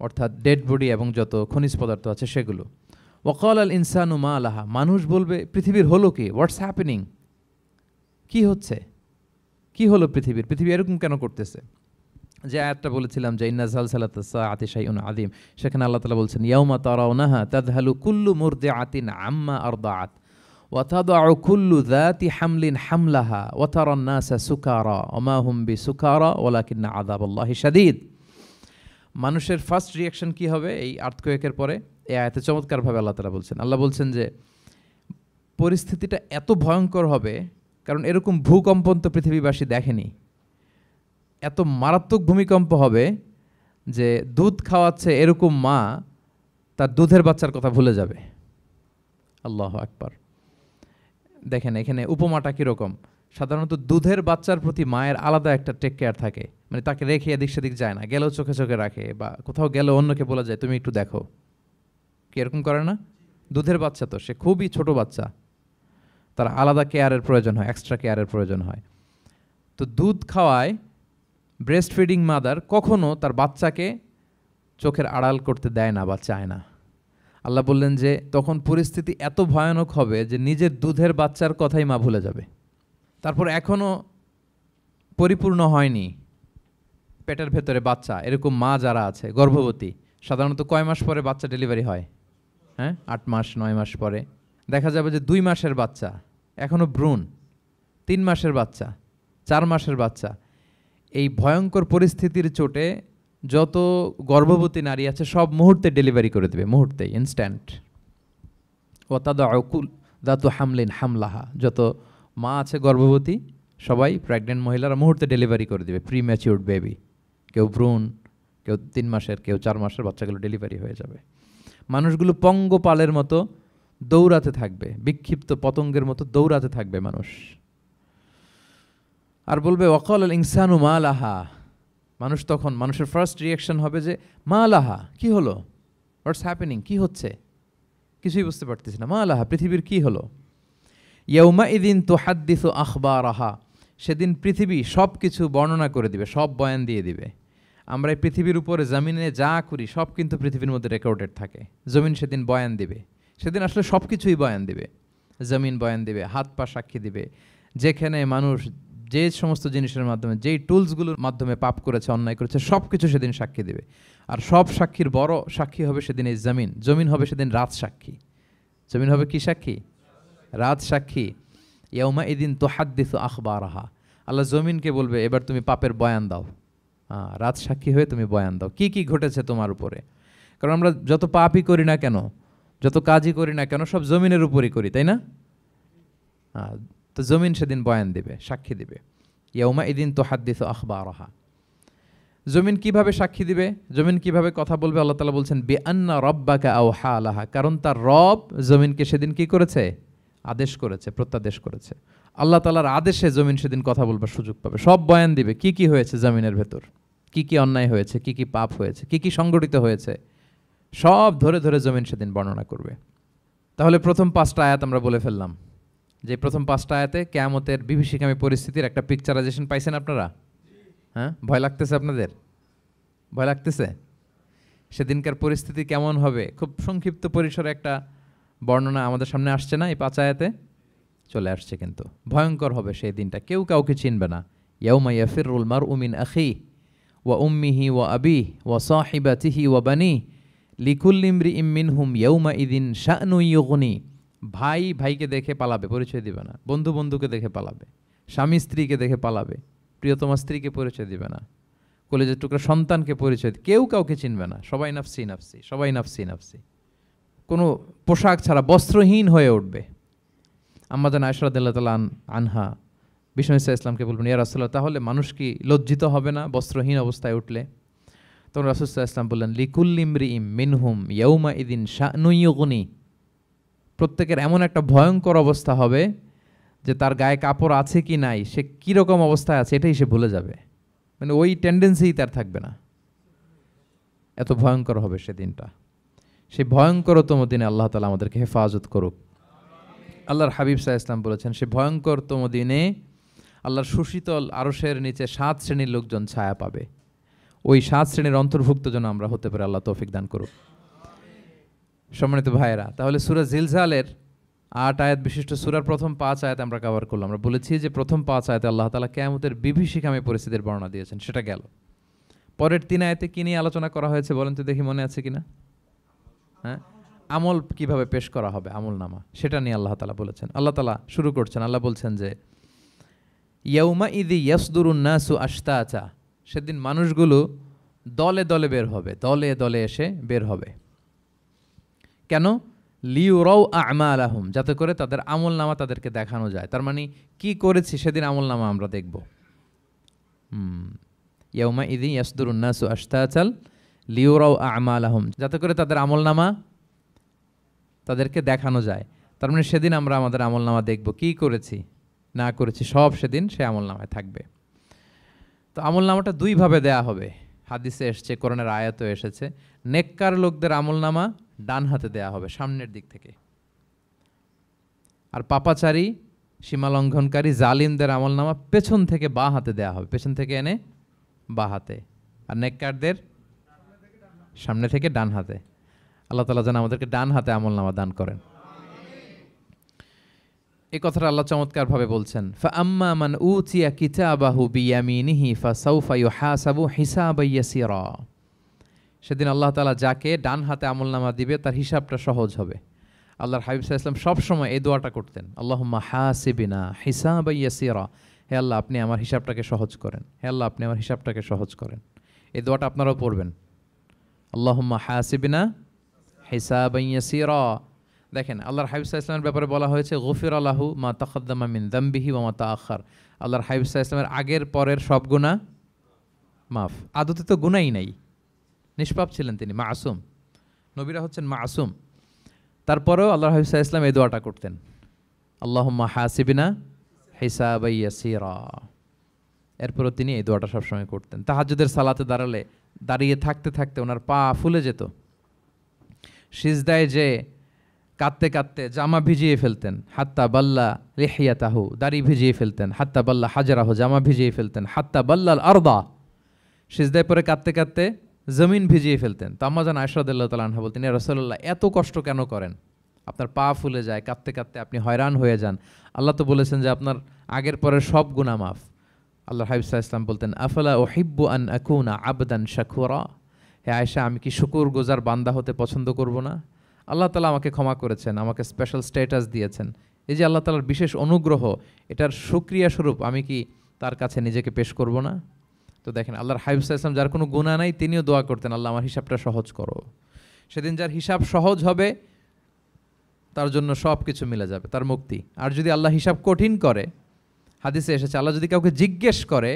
অর্থাৎ ডেড বডি এবং যত খনিজ পদার্থ আছে সেগুলো। ওয়াকাল আল ইনসানু মা লাহা, মানুষ বলবে পৃথিবীর হলো কি, হোয়াটস হ্যাপেনিং, কি হচ্ছে, কি হলো পৃথিবীর, পৃথিবী এরকম কেন করতেছে? যে আয়াতটা বলেছিলাম যে ইন্না জালজালাতাস সাআতি শাইউন আযীম, সেখানে আল্লাহ তাআলা বলছেন ইয়াউমা তারাউনাহা তাযহালু কুল্লু মুরদিআতিন আম্মা আরদাআত ওয়া তাদউ কুল্লু যাতি হামলিন হামলাহা ওয়া তারান নাসা সুকারা ওয়া মা হুম বিসুকারা ওয়ালাকিন্না আযাবাল্লাহি শাদীদ। মানুষের ফার্স্ট রিঅ্যাকশন কি হবে এই আর্থকোয়েকের পরে? এই আয়াতে চমৎকারভাবে আল্লাহ তাআলা বলছেন। আল্লাহ বলছেন যে পরিস্থিতিটা এত ভয়ঙ্কর হবে, কারণ এরকম ভূকম্পন তো পৃথিবীবাসী দেখেনি। এত মারাত্মক ভূমিকম্প হবে যে দুধ খাওয়াচ্ছে এরকম মা তার দুধের বাচ্চার কথা ভুলে যাবে। আল্লাহু আকবার। দেখেন এখানে উপমাটা কীরকম। সাধারণত দুধের বাচ্চার প্রতি মায়ের আলাদা একটা টেক কেয়ার থাকে, মানে তাকে রেখে এদিক সেদিক যায় না, গেলেও চোখে চোখে রাখে, বা কোথাও গেলেও অন্যকে বলা যায় তুমি একটু দেখো, কি এরকম করে না? দুধের বাচ্চা তো সে খুবই ছোট বাচ্চা, তার আলাদা কেয়ারের প্রয়োজন হয়, এক্সট্রা কেয়ারের প্রয়োজন হয়। তো দুধ খাওয়ায় ব্রেস্ট ফিডিং মাদার কখনো তার বাচ্চাকে চোখের আড়াল করতে দেয় না বা চায় না। আল্লাহ বললেন যে তখন পরিস্থিতি এত ভয়ানক হবে যে নিজের দুধের বাচ্চার কথাই মা ভুলে যাবে। তারপর এখনও পরিপূর্ণ হয়নি পেটের ভেতরে বাচ্চা, এরকম মা যারা আছে গর্ভবতী, সাধারণত কয় মাস পরে বাচ্চা ডেলিভারি হয়? হ্যাঁ, 8 মাস 9 মাস পরে। দেখা যাবে যে 2 মাসের বাচ্চা, এখনও ভ্রূণ, 3 মাসের বাচ্চা, 4 মাসের বাচ্চা। এই ভয়ঙ্কর পরিস্থিতির চোটে যত গর্ভবতী নারী আছে সব মুহূর্তে ডেলিভারি করে দেবে, মুহূর্তে, ইনস্ট্যান্ট। ও তাদাউকুল দাতু হামলিন হামলাহা, যত মা আছে গর্ভবতী সবাই, প্রেগনেন্ট মহিলারা মুহূর্তে ডেলিভারি করে দেবে, প্রি ম্যাচিউরড বেবি। কেউ ভ্রূণ, কেউ 3 মাসের, কেউ 4 মাসের বাচ্চাগুলো ডেলিভারি হয়ে যাবে। মানুষগুলো পঙ্গপালের মতো দৌড়াতে থাকবে, বিক্ষিপ্ত পতঙ্গের মতো দৌড়াতে থাকবে মানুষ। আর বলবে ওয়াকাল আল ইনসানু মা লাহা, মানুষ তখন, মানুষের ফার্স্ট রিঅ্যাকশন হবে যে মা লাহা, কি হলো, হোয়াটস হ্যাপেনিং, কি হচ্ছে, কিছুই বুঝতে পারতেছি না, মা লাহা, পৃথিবীর কি হলো। ইয়াউমাইদিন তুহাদ্দিসু আখবারাহা, সেদিন পৃথিবী সব কিছু বর্ণনা করে দিবে, সব বয়ান দিয়ে দিবে। আমরা এই পৃথিবীর উপরে জমিনে যা করি সব কিন্তু পৃথিবীর মধ্যে রেকর্ডেড থাকে। জমিন সেদিন বয়ান দিবে, সেদিন আসলে সব কিছুই বয়ান দিবে। জমিন বয়ান দিবে, হাত পা সাক্ষী দিবে, যেখানে মানুষ যে সমস্ত জিনিসের মাধ্যমে, যেই টুলসগুলোর মাধ্যমে পাপ করেছে, অন্যায় করেছে, সব কিছু সেদিন সাক্ষী দিবে। আর সব সাক্ষীর বড় সাক্ষী হবে সেদিন এই জমিন। জমিন হবে সেদিন রাত সাক্ষী। জমিন হবে কি সাক্ষী? রাত সাক্ষী। ইয়াউমাইদিন তুহাদ্দিসু আখবারাহা, আল্লাহ জমিনকে বলবে এবার তুমি পাপের বয়ান দাও। রাত সাক্ষী হয়ে তুমি বয়ান দাও, কি কি ঘটেছে তোমার উপরে। কারণ আমরা যত পাপই করি না কেন, যত কাজই করি না কেন, সব জমিনের উপরই করি, তাই না? তো জমিন সেদিন বয়ান দিবে, সাক্ষী দিবে। ইয়াউমাইদিন তুহাদ্দিসু আখবারাহা। জমিন কিভাবে সাক্ষী দিবে, জমিন কিভাবে কথা বলবে? আল্লাহ তাআলা বলছেন বিআন্না রাব্বাকা আওহা লাহা, কারণ তার রব জমিনকে সেদিন কি করেছে? আদেশ করেছে, প্রত্যাদেশ করেছে। আল্লাহ তাআলার আদেশে জমিন সেদিন কথা বলবার সুযোগ পাবে, সব বয়ান দিবে, কি কি হয়েছে জমিনের ভেতর, কি কি অন্যায় হয়েছে, কি কি পাপ হয়েছে, কি কি সংগঠিত হয়েছে, সব ধরে ধরে জমিন সেদিন বর্ণনা করবে। তাহলে প্রথম 5টা আয়াত আমরা বলে ফেললাম, যে প্রথম 5টা আয়াতে কিয়ামতের বিভীষিকামী পরিস্থিতির একটা পিকচারাইজেশন পাইছেন আপনারা? হ্যাঁ, ভয় লাগতেছে আপনাদের? ভয় লাগতেছে? সেদিনকার পরিস্থিতি কেমন হবে? খুব সংক্ষিপ্ত পরিসরে একটা বর্ণনা আমাদের সামনে আসছে না এই 5 আয়াতে? চলে আসছে। কিন্তু ভয়ঙ্কর হবে সেই দিনটা, কেউ কাউকে চিনবে না। ইয়াউমা ইয়াফিরুল মারউ মিন আখিহি ওয়া উম্মিহি ওয়া আবিহি ওয়া সাহিবাতিহি ওয়া বানিহি লিকুল্লি ইমরিইম মিনহুম ইয়াউমা ইযিন শা'নুন ইউগনি। ভাই ভাইকে দেখে পালাবে, পরিচয় দিবে না। বন্ধু বন্ধুকে দেখে পালাবে। স্বামী স্ত্রীকে দেখে পালাবে, প্রিয়তমা স্ত্রীকে পরিচয় দিবে না। কলেজের টুকরা সন্তানকে পরিচয়, কেউ কাউকে চিনবে না। সবাই নাফসি নাফসি, সবাই নাফসি নাফসি। কোনো পোশাক ছাড়া বস্ত্রহীন হয়ে উঠবে। আম্মা জান আয়েশা রাদিয়াল্লাহু তাআলা আনহা বিষ্ণু ইসলামকে বলবেন, ইয়া রাসূলুল্লাহ, তাহলে মানুষ কি লজ্জিত হবে না বস্ত্রহীন অবস্থায় উঠলে? তখন রাসূল সাল্লাল্লাহু আলাইহি ওয়াসাল্লাম বললেন, লিকুল্লি ইমরিইম মিনহুম ইয়াউমা ইযিন শা'নুন ইউগনি। প্রত্যেকের এমন একটা ভয়ঙ্কর অবস্থা হবে যে তার গায়ে কাপড় আছে কি নাই, সে কীরকম অবস্থায় আছে এটাই সে ভুলে যাবে। মানে ওই টেন্ডেন্সিই তার থাকবে না। এত ভয়ঙ্কর হবে সেদিনটা। সেই ভয়ঙ্করতম দিনে আল্লাহ তাআলা আমাদেরকে হেফাজত করুক। আল্লাহর হাবিব সাল্লাল্লাহু আলাইহি ওয়াসাল্লাম বলেছেন, সে ভয়ঙ্করতম দিনে আল্লাহর সুশীতল আরশের নিচে 7 শ্রেণীর লোকজন ছায়া পাবে। ওই 7 শ্রেণীর অন্তর্ভুক্ত যেন আমরা হতে পারি, আল্লাহ তৌফিক দান করুক। সম্মানিত ভাইয়েরা, তাহলে সূরা জিলজালের 8 আয়াত বিশিষ্ট সূরার প্রথম 5 আয়াত আমরা কভার করলাম। আমরা বলেছি যে প্রথম 5 আয়াতে আল্লাহ তাআলা কিয়ামতের বিভীষিকাময় পরিস্থিতির বর্ণনা দিয়েছেন, সেটা গেল। পরের 3 আয়াতে কি নিয়ে আলোচনা করা হয়েছে বলেন তো দেখি, মনে আছে কিনা? হ্যাঁ, আমল কিভাবে পেশ করা হবে, আমল নামা, সেটা নিয়ে আল্লাহ তাআলা বলেছেন। আল্লাহ তাআলা শুরু করছেন, আল্লাহ বলছেন যে ইয়াউমা ইযি ইয়াসদুরুন নাসু আশতাতা। সেদিন মানুষগুলো দলে দলে বের হবে, দলে দলে এসে বের হবে। কেন? লিউরাউ আমালাহুম, যাতে করে তাদের আমল নামা তাদেরকে দেখানো যায়। তার মানে কি করেছি সেদিন আমল নামা আমরা দেখব। ইয়াউমা ইযি ইয়াসদুরুন নাসু আশতাতাল লিউরাউ আমালাহুম, যাতে করে তাদের আমল নামা তাদেরকে দেখানো যায়। তার মানে সেদিন আমরা আমাদের আমল নামা দেখব, কি করেছি না করেছি সব সেদিন সে আমল নামায় থাকবে। তো আমল নামাটা 2 ভাবে দেয়া হবে। হাদিসে এসেছে, কোরআনের আয়াতও এসেছে। নেককার লোকদের আমল নামা ডান হাতে দেয়া হবে, সামনের দিক থেকে। আর পাপাচারী, সীমা লঙ্ঘনকারী, জালিমদের আমল নামা পেছন থেকে বাঁ হাতে দেয়া হবে, পেছন থেকে এনে বাঁ হাতে। আর নেককারদের সামনে থেকে ডান হাতে। আল্লাহ তাআলা যেন আমাদেরকে ডান হাতে আমল নামা দান করেন। এই কথাটা আল্লাহ চমৎকারভাবে বলছেন, ফাআম্মা মান উতিয়া কিতাবাহু বিয়ামিনিহি ফাসাউফা ইউহাসাবু হিসাবান ইয়াসিরা। সেদিন আল্লাহ তাআলা যাকে ডান হাতে আমলনামা দিবে তার হিসাবটা সহজ হবে। আল্লাহর হাবিব সাল্লাল্লাহু আলাইহি ওয়াসাল্লাম সবসময় এই দোয়াটা করতেন, আল্লাহুম্মা হাসিবিনা হিসাবান ইয়াসিরা। হে আল্লাহ, আপনি আমার হিসাবটাকে সহজ করেন। হে আল্লাহ, আপনি আমার হিসাবটাকে সহজ করেন। এই দোয়াটা আপনারাও পড়বেন, আল্লাহুম্মা হাসিবিনা হিসাবান ইয়াসিরা। দেখেন, আল্লাহর হাবিব সাল্লাল্লাহু আলাইহি ওয়াসাল্লামের ব্যাপারে বলা হয়েছে গফিরা লাহু মা তাকাদ্দামা মিন যামবিহি ওয়া মা তাআখার। আল্লাহর হাবিব সাল্লাল্লাহু আলাইহি ওয়াসাল্লামের আগের পরের সব গুনাহ মাফ। আদতে তো গুনাহই নাই, নিষ্পাপ ছিলেন তিনি, মাসুম। নবীরা হচ্ছেন মাসুম। তারপরেও আল্লাহর হাবিব সাল্লাল্লাহু আলাইহি ওয়াসাল্লাম এই দোয়াটা করতেন, আল্লাহুম্মা হাসিবিনা হিসাবান ইয়াসিরা। এরপরও তিনি এই দোয়াটা সবসময় করতেন। তাহাজ্জুদের সালাতে দাঁড়িয়ে থাকতে থাকতে ওনার পা ফুলে যেত। সিজদায় যে কাঁদতে কাঁদতে জামা ভিজিয়ে ফেলতেন, হাত্তা বাল্লা লিহিয়াতাহু, দাড়ি ভিজিয়ে ফেলতেন, হাত্তা বাল্লা হাজারাহু, জামা ভিজিয়ে ফেলতেন, হাত্তা বাল্লাল আরদা, সিজদায় পরে কাঁদতে কাঁদতে জমিন ভিজিয়ে ফেলতেন। তো আম্মা জান আয়েশা রাদিয়াল্লাহু তাআলা আনহা বলতেন, ইয়া রাসূলুল্লাহ, এত কষ্ট কেন করেন? আপনার পা ফুলে যায়, কাঁদতে কাঁদতে আপনি হয়রান হয়ে যান। আল্লাহ তো বলেছেন যে আপনার আগের পরের সব গুনাহ মাফ। আল্লাহর হাবিব সাল্লাল্লাহু আলাইহি ওয়াসাল্লাম বলতেন, আফালা উহিব্বু আন আকুনা আবদান শাকুরা। হে আয়েশা, আমি কি শুকরগুজার বান্দা হতে পছন্দ করব না? আল্লাহ তাআলা আমাকে ক্ষমা করেছেন, আমাকে স্পেশাল স্ট্যাটাস দিয়েছেন। এই যে আল্লাহ তাআলার বিশেষ অনুগ্রহ, এটার শুকরিয়া স্বরূপ আমি কি তার কাছে নিজেকে পেশ করব না? তো দেখেন, আল্লাহর হাবিব সাল্লাল্লাহু আলাইহি ওয়াসাল্লাম, যার কোনো গুনাহ নাই, তিনিও দোয়া করতেন, আল্লাহ আমার হিসাবটা সহজ করো। সেদিন যার হিসাব সহজ হবে তার জন্য সব কিছু মিলে যাবে, তার মুক্তি। আর যদি আল্লাহ হিসাব কঠিন করে, হাদিসে এসেছে, আল্লাহ যদি কাউকে জিজ্ঞেস করে,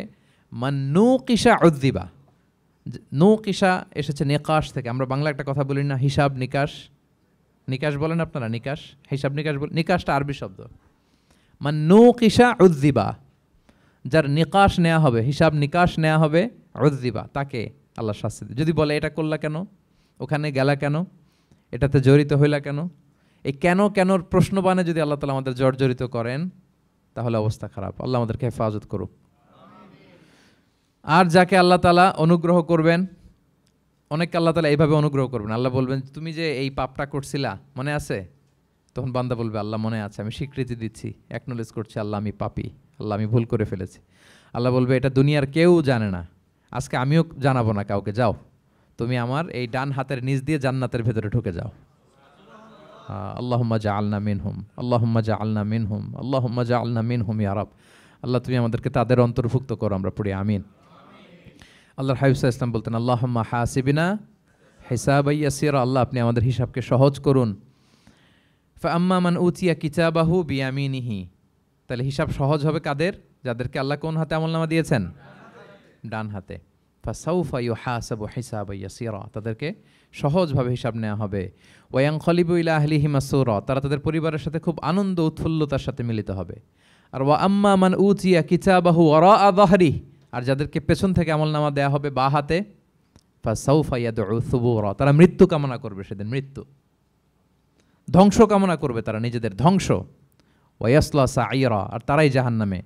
মান নুকিশা উযযিবা। নুকিশা এসেছে নিকাশ থেকে। আমরা বাংলা একটা কথা বলি না, হিসাব নিকাশ। নিকাশ বলেন আপনারা? নিকাশ, হিসাব নিকাশ বলেন। নিকাশটা আরবি শব্দ। মান নুকিশা উযযিবা, যার নিকাশ নেওয়া হবে, হিসাব নিকাশ নেওয়া হবে, উযযিবা, তাকে আল্লাহ শাস্তি দেবে। যদি বলে এটা করলা কেন, ওখানে গেলা কেন, এটাতে জড়িত হইলা কেন, এই কেন কেনর প্রশ্নবাণে যদি আল্লাহ তাআলা আমাদের জর্জরিত করেন, তাহলে অবস্থা খারাপ। আল্লাহ আমাদেরকে হেফাজত করুক। আর যাকে আল্লাহ তাআলা অনুগ্রহ করবেন, অনেককে আল্লাহ তাআলা এইভাবে অনুগ্রহ করবেন, আল্লাহ বলবেন তুমি যে এই পাপটা করছিলা মনে আছে? তখন বান্দা বলবে আল্লাহ মনে আছে, আমি স্বীকৃতি দিচ্ছি, অ্যাকনোলেজ করছি আল্লাহ আমি পাপী, আল্লাহ আমি ভুল করে ফেলেছি। আল্লাহ বলবে এটা দুনিয়ার কেউ জানে না, আজকে আমিও জানাবো না কাউকে, যাও তুমি আমার এই ডান হাতের নিচ দিয়ে জান্নাতের ভেতরে ঢুকে যাও। আল্লাহুম্মা জাআলনা মিনহুম, আল্লাহুম্মা জাআলনা মিনহুম, আল্লাহুম্মা জাআলনা মিনহুম ইয়া রাব। আল্লাহ তুমি আমাদেরকে তাদের অন্তর্ভুক্ত করো, আমরা পড়ি আমিন। আল্লাহর হাবিব সাল্লাল্লাহু আলাইহি ওয়াসাল্লাম বলতেন আল্লাহুম্মা হাসিবিনা হিসাবান ইয়াসিরা, আল্লাহ আপনি আমাদের হিসাবকে সহজ করুন। ফাআম্মা মান উতিয়া কিতাবাহু বিয়ামিনিহি, তাহলে হিসাব সহজ হবে কাদের? যাদেরকে আল্লাহ কোন হাতে আমলনামা দিয়েছেন? ডান হাতে। ফাসাউফা ইউহাসাবু হিসাবান ইয়াসিরা, তাদেরকে সহজভাবে হিসাব নেওয়া হবে। ওয়ায়ানকালিবু ইলা আহলিহি মাসরুরা, তারা তাদের পরিবারের সাথে খুব আনন্দ উৎফুল্লতার সাথে মিলিত হবে। আর ওয়া আম্মা মান উতিয়া কিতাবাহু ওয়ারাআ যাহরিহি, আর যাদেরকে পেছন থেকে আমলনামা দেয়া হবে বা হাতে, ফাসাউফা ইয়াদউ সুবুরা, তারা মৃত্যু কামনা করবে, সেদিন মৃত্যু, ধ্বংস কামনা করবে, তারা নিজেদের ধ্বংস। ওয়ায়াসলা সাঈরা, আর তারাই জাহান্নামে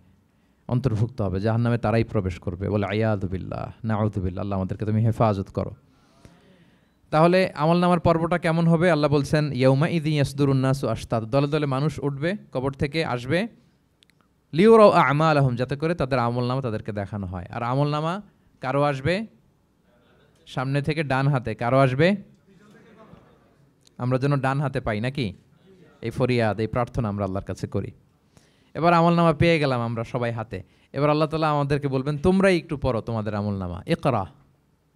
অন্তর্ভুক্ত হবে, জাহান্নামে তারাই প্রবেশ করবে। বলে আয়াযু বিল্লাহ, নাউযু বিল্লাহ, আল্লাহ আমাদেরকে তুমি হেফাজত করো। তাহলে আমলনামার পর্বটা কেমন হবে? আল্লাহ বলছেন ইয়াউমা ইযি ইয়াসদুরুন নাসু আশতাত, দলে দলে মানুষ উঠবে, কবর থেকে আসবে, লিউরাউ আমালাহুম, যাতে করে তাদের আমলনামা তাদেরকে দেখানো হয়। আর আমলনামা কারো আসবে সামনে থেকে ডান হাতে, কারো আসবে, আমরা যেন ডান হাতে পাই নাকি? এই ফরিয়াদ, এই প্রার্থনা আমরা আল্লাহর কাছে করি। এবার আমলনামা পেয়ে গেলাম আমরা সবাই হাতে, এবার আল্লাহ তাআলা আমাদেরকে বলবেন তোমরাই একটু পড়ো তোমাদের আমলনামা। ইকরা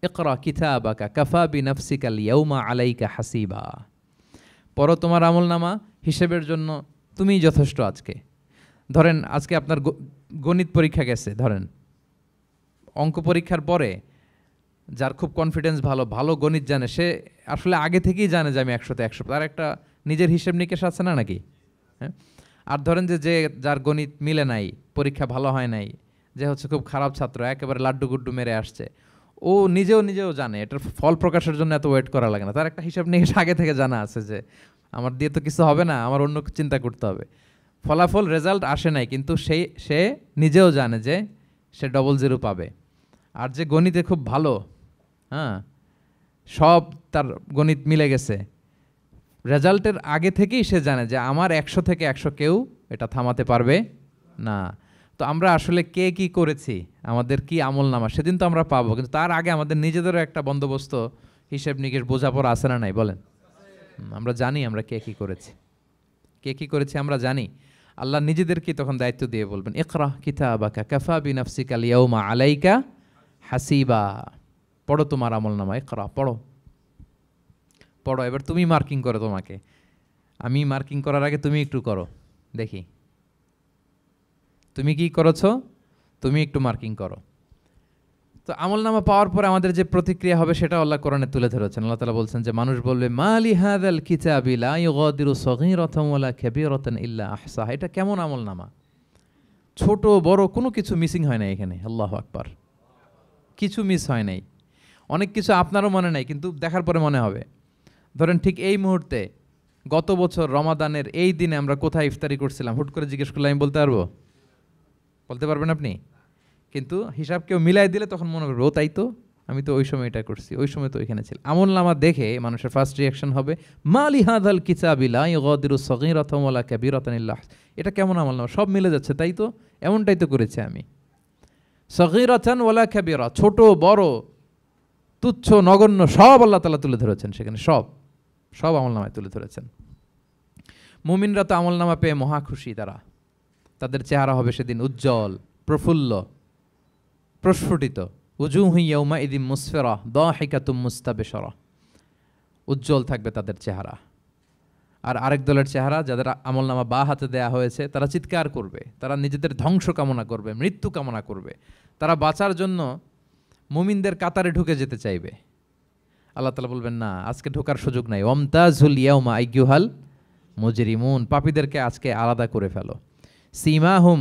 ইকরা কিতাবাকা কাফা বিনাফসিকাল ইয়াউমা আলাইকা হাসিবা, পড়ো তোমার আমলনামা, হিসেবের জন্য তুমিই যথেষ্ট আজকে। ধরেন আজকে আপনার গণিত পরীক্ষা গেছে, ধরেন অঙ্ক পরীক্ষার পরে যার খুব কনফিডেন্স ভালো, ভালো গণিত জানে, সে আসলে আগে থেকেই জানে যে আমি 100তে 100, তার একটা নিজের হিসেব নিকেশ আছে না নাকি? হ্যাঁ। আর ধরেন যে যার গণিত মিলে নাই, পরীক্ষা ভালো হয় নাই, যে হচ্ছে খুব খারাপ ছাত্র, একেবারে লাড্ডু গুড্ডু মেরে আসছে, ও নিজেও জানে এটার ফল প্রকাশের জন্য এত ওয়েট করা লাগে না, তার একটা হিসাব নিকেশ আগে থেকে জানা আছে যে আমার দিয়ে তো কিছু হবে না, আমার অন্য চিন্তা করতে হবে। ফলাফল রেজাল্ট আসে নাই, কিন্তু সে নিজেও জানে যে সে 00 পাবে। আর যে গণিতে খুব ভালো, হ্যাঁ, সব তার গণিত মিলে গেছে, রেজাল্টের আগে থেকেই সে জানে যে আমার 100 থেকে 100 কেউ এটা থামাতে পারবে না। তো আমরা আসলে কে কি করেছি, আমাদের কি আমলনামা, সেদিন তো আমরা পাবো, কিন্তু তার আগে আমাদের নিজেদেরও একটা বন্দোবস্ত, হিসেব নিকেশ, বোঝাপড়া আছে না নাই বলেন? আমরা জানি আমরা কে কি করেছি আমরা জানি। আল্লাহ নিজেদেরকে তখন দায়িত্ব দিয়ে বলবেন ইকরা কিতাবাকা কাফা বিনাফসিকাল ইয়াউমা আলাইকা হাসিবা, পড়ো তোমার আমলনামা, ইকরা, পড়ো। এবার তুমি মার্কিং করো, তোমাকে আমি মার্কিং করার আগে তুমি একটু করো দেখি, তুমি কি করেছো, তুমি একটু মার্কিং করো। তো আমলনামা পাওয়ার পরে আমাদের যে প্রতিক্রিয়া হবে সেটা আল্লাহ কোরআনে তুলে ধরেছেন। আল্লাহ তাআলা বলছেন যে মানুষ বলবে মালি হাযাল কিতাবি লা ইউগাদিরু সগীরাতান ওয়ালা কাবীরাতান ইল্লা আহসাহা, এটা কেমন আমলনামা, ছোট বড় কোনো কিছু মিসিং হয় না এখানে। আল্লাহু আকবার, কিছু মিস হয় নাই। অনেক কিছু আপনারও মনে নাই, কিন্তু দেখার পরে মনে হবে। ধরেন ঠিক এই মুহূর্তে গত বছর রমাদানের এই দিনে আমরা কোথায় ইফতারি করছিলাম, হুট করে জিজ্ঞেস করলে আমি বলতে পারবো? বলতে পারবেন আপনি? কিন্তু হিসাব কেউ মিলাই দিলে তখন মনে করবে ও তাই তো, আমি তো ওই সময় এটা করছি, ওই সময় তো ওইখানে ছিল। আমলনামা দেখে মানুষের ফার্স্ট রিয়াকশন হবে মালি হাযাল কিতাবি লা ইউগাদিরু সগীরাতান ওয়ালা কাবীরাতান ইল্লা, এটা কেমন আমলনামা, সব মিলে যাচ্ছে, তাই তো, এমনটাই তো করেছি আমি। সগীরাতান ওয়ালা কাবীরা, ছোট বড় তুচ্ছ নগণ্য সব আল্লাহ তাআলা তুলে ধরেছেন সেখানে, সব আমলনামায় তুলে ধরেছেন। মুমিনরা তো আমলনামা পেয়ে মহা খুশি, তাদের চেহারা হবে সেদিন উজ্জ্বল, প্রফুল্ল, প্রস্ফুটিত। উজুহু ইয়াউমাইযিন মুসফিরা দাহিকাতুম মুস্তাবশিরা, উজ্জ্বল থাকবে তাদের চেহারা। আর আরেক দলের চেহারা, যাদের আমলনামা বা হাতে দেয়া হয়েছে, তারা চিৎকার করবে, তারা নিজেদের ধ্বংস কামনা করবে, মৃত্যু কামনা করবে, তারা বাঁচার জন্য মুমিনদের কাতারে ঢুকে যেতে চাইবে। আল্লাহ তাআলা বলবেন না, আজকে ঢোকার সুযোগ নাই। ওয়ামতাজুল ইয়াউমা আইয়ুহাল মুজরিমুন, পাপীদেরকে আজকে আলাদা করে ফেলো। সীমাহুম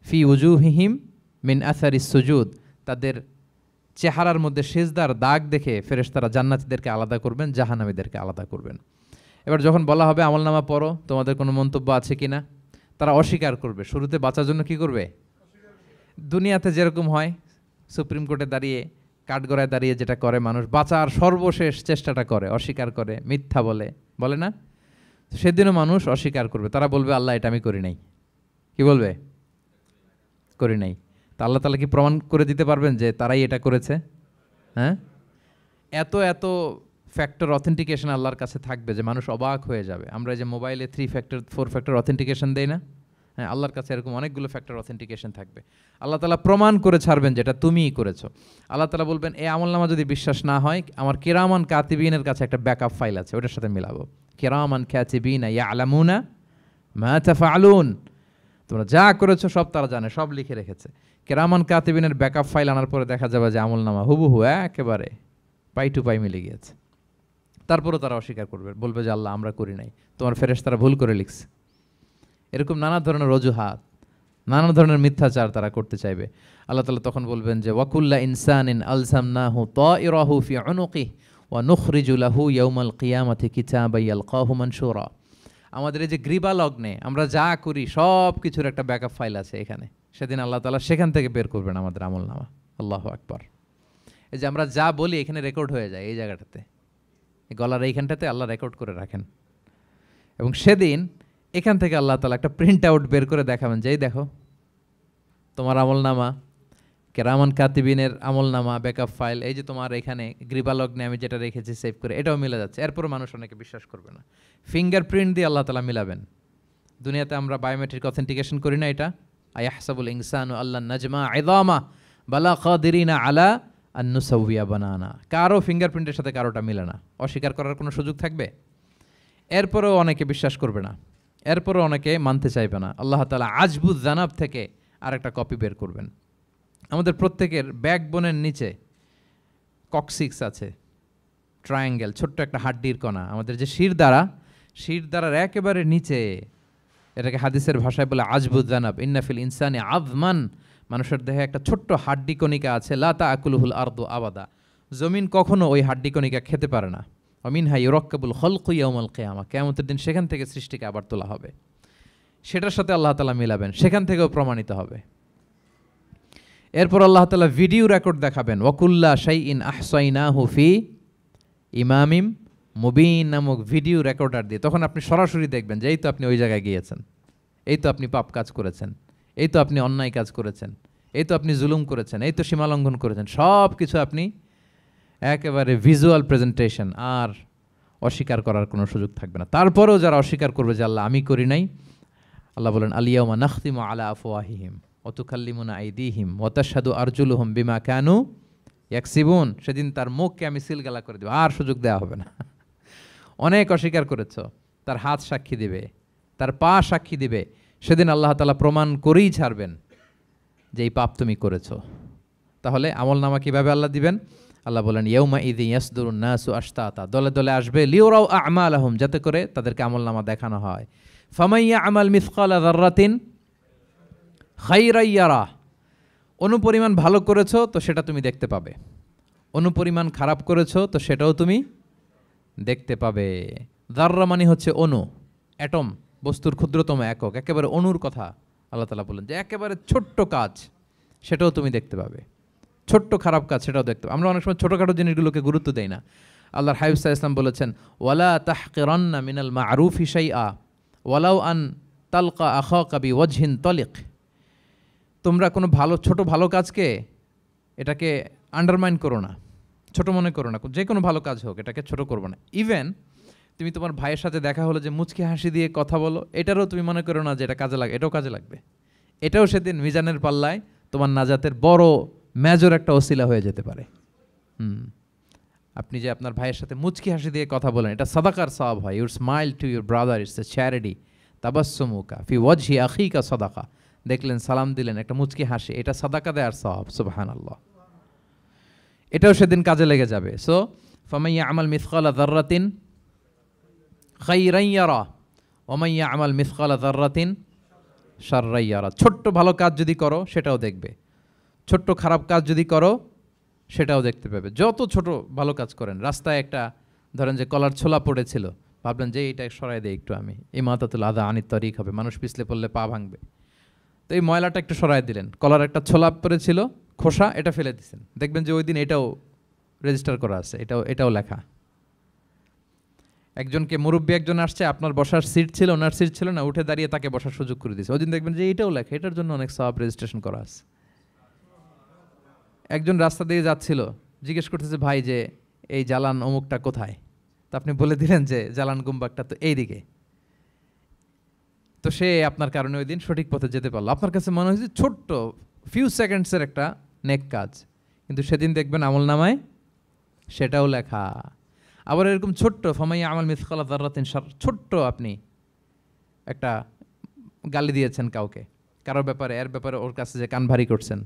ফি উজুহিহিম মিন আসারিস সুজুদ, তাদের চেহারার মধ্যে সিজদার দাগ দেখে ফেরেশতারা জান্নাতীদেরকে আলাদা করবেন, জাহান্নামীদেরকে আলাদা করবেন। এবার যখন বলা হবে আমলনামা পড়ো, তোমাদের কোনো মন্তব্য আছে কিনা, তারা অস্বীকার করবে। শুরুতে বাঁচার জন্য কি করবে? দুনিয়াতে যেরকম হয়, সুপ্রিম কোর্টে দাঁড়িয়ে কাঠগড়ায় দাঁড়িয়ে যেটা করে মানুষ, বাঁচার সর্বশেষ চেষ্টাটা করে, অস্বীকার করে, মিথ্যা বলে, বলে না? সেদিনও মানুষ অস্বীকার করবে, তারা বলবে আল্লাহ এটা আমি করি নাই। কি বলবে? করি নাই। তা আল্লাহ তাআলা কি প্রমাণ করে দিতে পারবেন যে তারাই এটা করেছে? হ্যাঁ, এত এত ফ্যাক্টর অথেন্টিকেশন আল্লাহর কাছে থাকবে যে মানুষ অবাক হয়ে যাবে। আমরা যে মোবাইলে 3 ফ্যাক্টর 4 ফ্যাক্টর অথেন্টিকেশন দেই না, হ্যাঁ, আল্লাহর কাছে এরকম অনেকগুলো ফ্যাক্টর অথেন্টিকেশন থাকবে। আল্লাহ তাআলা প্রমাণ করে ছাড়বেন যেটা তুমিই করেছো। আল্লাহ তাআলা বলবেন এই আমলনামা যদি বিশ্বাস না হয়, আমার কিরামান কাতিবিনের কাছে একটা ব্যাকআপ ফাইল আছে, ওটার সাথে মিলাবো। কিরামান কাতিবিনা ইয়ালামুনা মা তাফআলুন, তোমরা যা করেছো সব তারা জানে, সব লিখে রেখেছে। কিরামান কাতিবিনের ব্যাকআপ ফাইল আনার পরে দেখা যাবে যে আমলনামা হুবহু একেবারে পাই টু পাই মিলে গিয়েছে। তারপরেও তারা অস্বীকার করবে, বলবে যে আল্লাহ আমরা করি নাই, তোমার ফেরেশতারা ভুল করে লিখছে। এরকম নানা ধরনের অজুহাত, নানা ধরনের মিথ্যাচার তারা করতে চাইবে। আল্লাহ তাআলা তখন বলবেন যে ওয়াকুল্লা ইনসানিন আলজামনাহু তাইরাহু ফি উনুকিহি ওয়া নুখরিজু লাহু ইয়াউমাল কিয়ামাতি কিতাবান ইয়ালকাহু মানশুরা। আমাদের এই যে গ্রীবা লগ্নে আমরা যা করি সব কিছুর একটা ব্যাকআপ ফাইল আছে এখানে, সেদিন আল্লাহ তাআলা সেখান থেকে বের করবেন আমাদের আমলনামা। আল্লাহু আকবার। এই যে আমরা যা বলি এখানে রেকর্ড হয়ে যায়, এই জায়গাটাতে, এই গলার এইখানটাতে আল্লাহ রেকর্ড করে রাখেন। এবং সেদিন এখান থেকে আল্লাহ তাআলা একটা প্রিন্ট আউট বের করে দেখাবেন যে এই দেখো তোমার আমলনামা, কেরামান কাতিবিনের আমলনামা ব্যাকআপ ফাইল, এই যে তোমার এখানে গ্রীবালগ্নে আমি যেটা রেখেছি সেভ করে, এটাও মিলে যাচ্ছে। এরপর মানুষ অনেকে বিশ্বাস করবে না। ফিঙ্গারপ্রিন্ট দিয়ে আল্লাহ তাআলা মিলাবেন। দুনিয়াতে আমরা বায়োমেট্রিক অথেন্টিকেশন করি না, এটা আয়াহসাবুল ইনসানু আল্লাহ নাজমা ইযামা বালা কাদিরিনা আলা আন নুসাউইয়া বানানা। কারো ফিঙ্গারপ্রিন্টের সাথে কারোটা মিলে না, অস্বীকার করার কোনো সুযোগ থাকবে? এরপরেও অনেকে বিশ্বাস করবে না, এরপরও অনেকে মানতে চাইবে না। আল্লাহ তাআলা আজবুজ জানাব থেকে আরেকটা কপি বের করবেন। আমাদের প্রত্যেকের ব্যাকবোনের নিচে কক্সিক্স আছে, ট্রায়াঙ্গেল, ছোট্ট একটা হাড্ডির কণা, আমাদের যে শিরদাঁড়ার একেবারে নিচে, এটাকে হাদিসের ভাষায় বলে আজবুজ জানাব। ইন্নাফিল ইনসানি আযমান, মানুষের দেহে একটা ছোট্ট হাড্ডি কণিকা আছে, লা তাআকুলুহুল আরদু আবাদা, জমিন কখনো ওই হাড্ডি কণিকা খেতে পারে না। অমিনহা ইউরাক্কাবুল খালকু ইয়াউমাল কিয়ামা, কিয়ামতের দিন সেখান থেকে সৃষ্টিকে আবার তোলা হবে। সেটার সাথে আল্লাহ তাআলা মিলাবেন, সেখান থেকেও প্রমাণিত হবে। এরপর আল্লাহ তাআলা ভিডিও রেকর্ড দেখাবেন। ওয়াকুল্লা শাইইন আহসাইনাহু ফি ইমামিম মুবিন নামক ভিডিও রেকর্ডার দিয়ে তখন আপনি সরাসরি দেখবেন যে এই তো আপনি ওই জায়গায় গিয়েছেন, এই তো আপনি পাপ কাজ করেছেন, এই তো আপনি অন্যায় কাজ করেছেন, এই তো আপনি জুলুম করেছেন, এই তো সীমালঙ্ঘন করেছেন, সব কিছু আপনি একেবারে ভিজুয়াল প্রেজেন্টেশন, আর অস্বীকার করার কোনো সুযোগ থাকবে না। তারপরেও যারা অস্বীকার করবে যে আল্লাহ আমি করি নাই, আল্লাহ বলেন আলিয়াউমা নাখতিমু আলা আফওয়াহিহিম ওয়া তুকাল্লিমুনা আইদিহিম ওয়া তাশহাদু আরজুলুহুম বিমা কানু ইয়াকসিবুন। সেদিন তার মুখকে আমি সিলগালা করে দেব, আর সুযোগ দেওয়া হবে না। অনেক অস্বীকার করেছ, তার হাত সাক্ষী দিবে, তার পা সাক্ষী দিবে। সেদিন আল্লাহ তাআলা প্রমাণ করেই ছাড়বেন যে এই পাপ তুমি করেছ। তাহলে আমলনামা কিভাবে আল্লাহ দিবেন? আল্লাহ বলেন ইয়াউমা ইযি ইয়াসদুরুন নাসু আশতাতা, দলে দলে আসবে, লিউরাউ আমালাহুম, যাতে করে তাদেরকে আমলনামা দেখানো হয়। ফামাইয়া আমাল মিসকালা যাররাতিন খাইরান ইয়ারা, অনুপরিমাণ ভালো করেছো তো সেটা তুমি দেখতে পাবে, অনুপরিমাণ খারাপ করেছো তো সেটাও তুমি দেখতে পাবে। যাররা মানে হচ্ছে অণু, অ্যাটম, বস্তুর ক্ষুদ্রতম একক, একেবারে অণুর কথা আল্লাহ তাআলা বলেন যে একেবারে ছোট্ট কাজ সেটাও তুমি দেখতে পাবে, ছোট্ট খারাপ কাজ সেটাও দেখতে পাবে। আমরা অনেক সময় ছোটোখাটো জিনিসগুলোকে গুরুত্ব দেই না। আল্লাহর হাবিব সাল্লাল্লাহু আলাইহি ওয়াসাল্লাম বলেছেন ওয়ালা তাহকিরান্না মিনাল মা'রুফি শাইআ ওয়ালাউ আন তালকা আখাকা বিওয়াজহিন তালিক, তোমরা কোনো ছোট ভালো কাজকে এটাকে আন্ডারমাইন করো না, ছোট মনে করো না, যে কোনো ভালো কাজ হোক এটাকে ছোট করবো না। ইভেন তুমি তোমার ভাইয়ের সাথে দেখা হলো যে মুচকি হাসি দিয়ে কথা বলো, এটারও তুমি মনে করো না যে এটা কাজে লাগে, এটাও কাজে লাগবে, এটাও সেদিন মিজানের পাল্লায় তোমার নাজাতের বড় মেজর একটা ওসিলা হয়ে যেতে পারে। আপনি যে আপনার ভাইয়ের সাথে মুচকি হাসি দিয়ে কথা বলেন, এটা সাদাকার সওয়াব হয়। Your smile to your brother it's a charity, তাবাসসুমুকা ফি ওয়াজহি আখিকা সাদাকা, দেখলেন সালাম দিলেন, একটা মুচকি হাসি, এটা সাদাকা দেওয়ার সওয়াব। সুবহানাল্লাহ, এটাও সেদিন কাজে লেগে যাবে। সো ফামাইয়া আমাল মিসকালা যাররাতিন খাইরান ইয়ারা ওয়া মাইয়া আমাল মিসকালা যাররাতিন শাররান ইয়ারা, ছোট্ট ভালো কাজ যদি করো সেটাও দেখবে, ছোট্ট খারাপ কাজ যদি করো সেটাও দেখতে পাবে। যত ছোট ভালো কাজ করেন, রাস্তায় একটা ধরেন যে কলার ছোলা পড়েছিল, ভাবলেন যে এইটা সরাই দেয় একটু, আমি ইমাতাতুল আযা আনিত তরিক হবে, মানুষ পিছলে পড়লে পা ভাঙবে, তো এই ময়লাটা একটু সরাই দিলেন। কলার একটা ছোলা পড়েছিল, খোসা এটা ফেলে দিচ্ছেন, দেখবেন যে ওই দিন এটাও রেজিস্টার করা আছে, এটাও লেখা। একজনকে মুরব্বী একজন আসছে, আপনার বসার সিট ছিল, ওনার সিট ছিল না, উঠে দাঁড়িয়ে তাকে বসার সুযোগ করে দিয়েছে, ওই দিন দেখবেন যে এটাও লেখা, এটার জন্য অনেক সওয়াব রেজিস্ট্রেশন করা আছে। একজন রাস্তা দিয়ে যাচ্ছিল, জিজ্ঞেস করতেছে ভাই যে এই জালান অমুকটা কোথায়, তো আপনি বলে দিলেন যে জালান গুম্বাকটা তো এইদিকে, তো সে আপনার কারণে ওই দিন সঠিক পথে যেতে পারলো। আপনার কাছে মনে হয়েছে ছোট্ট ফিউ সেকেন্ডসের একটা নেক কাজ, কিন্তু সেদিন দেখবেন আমলনামায় সেটাও লেখা। আবার এরকম ছোট্ট ফামাইয়া আমাল মিসকালা যাররাতিন শার, ছোট্ট আপনি একটা গালি দিয়েছেন কাউকে, কারোর ব্যাপারে, এর ব্যাপারে ওর কাছে যে কান ভারী করছেন,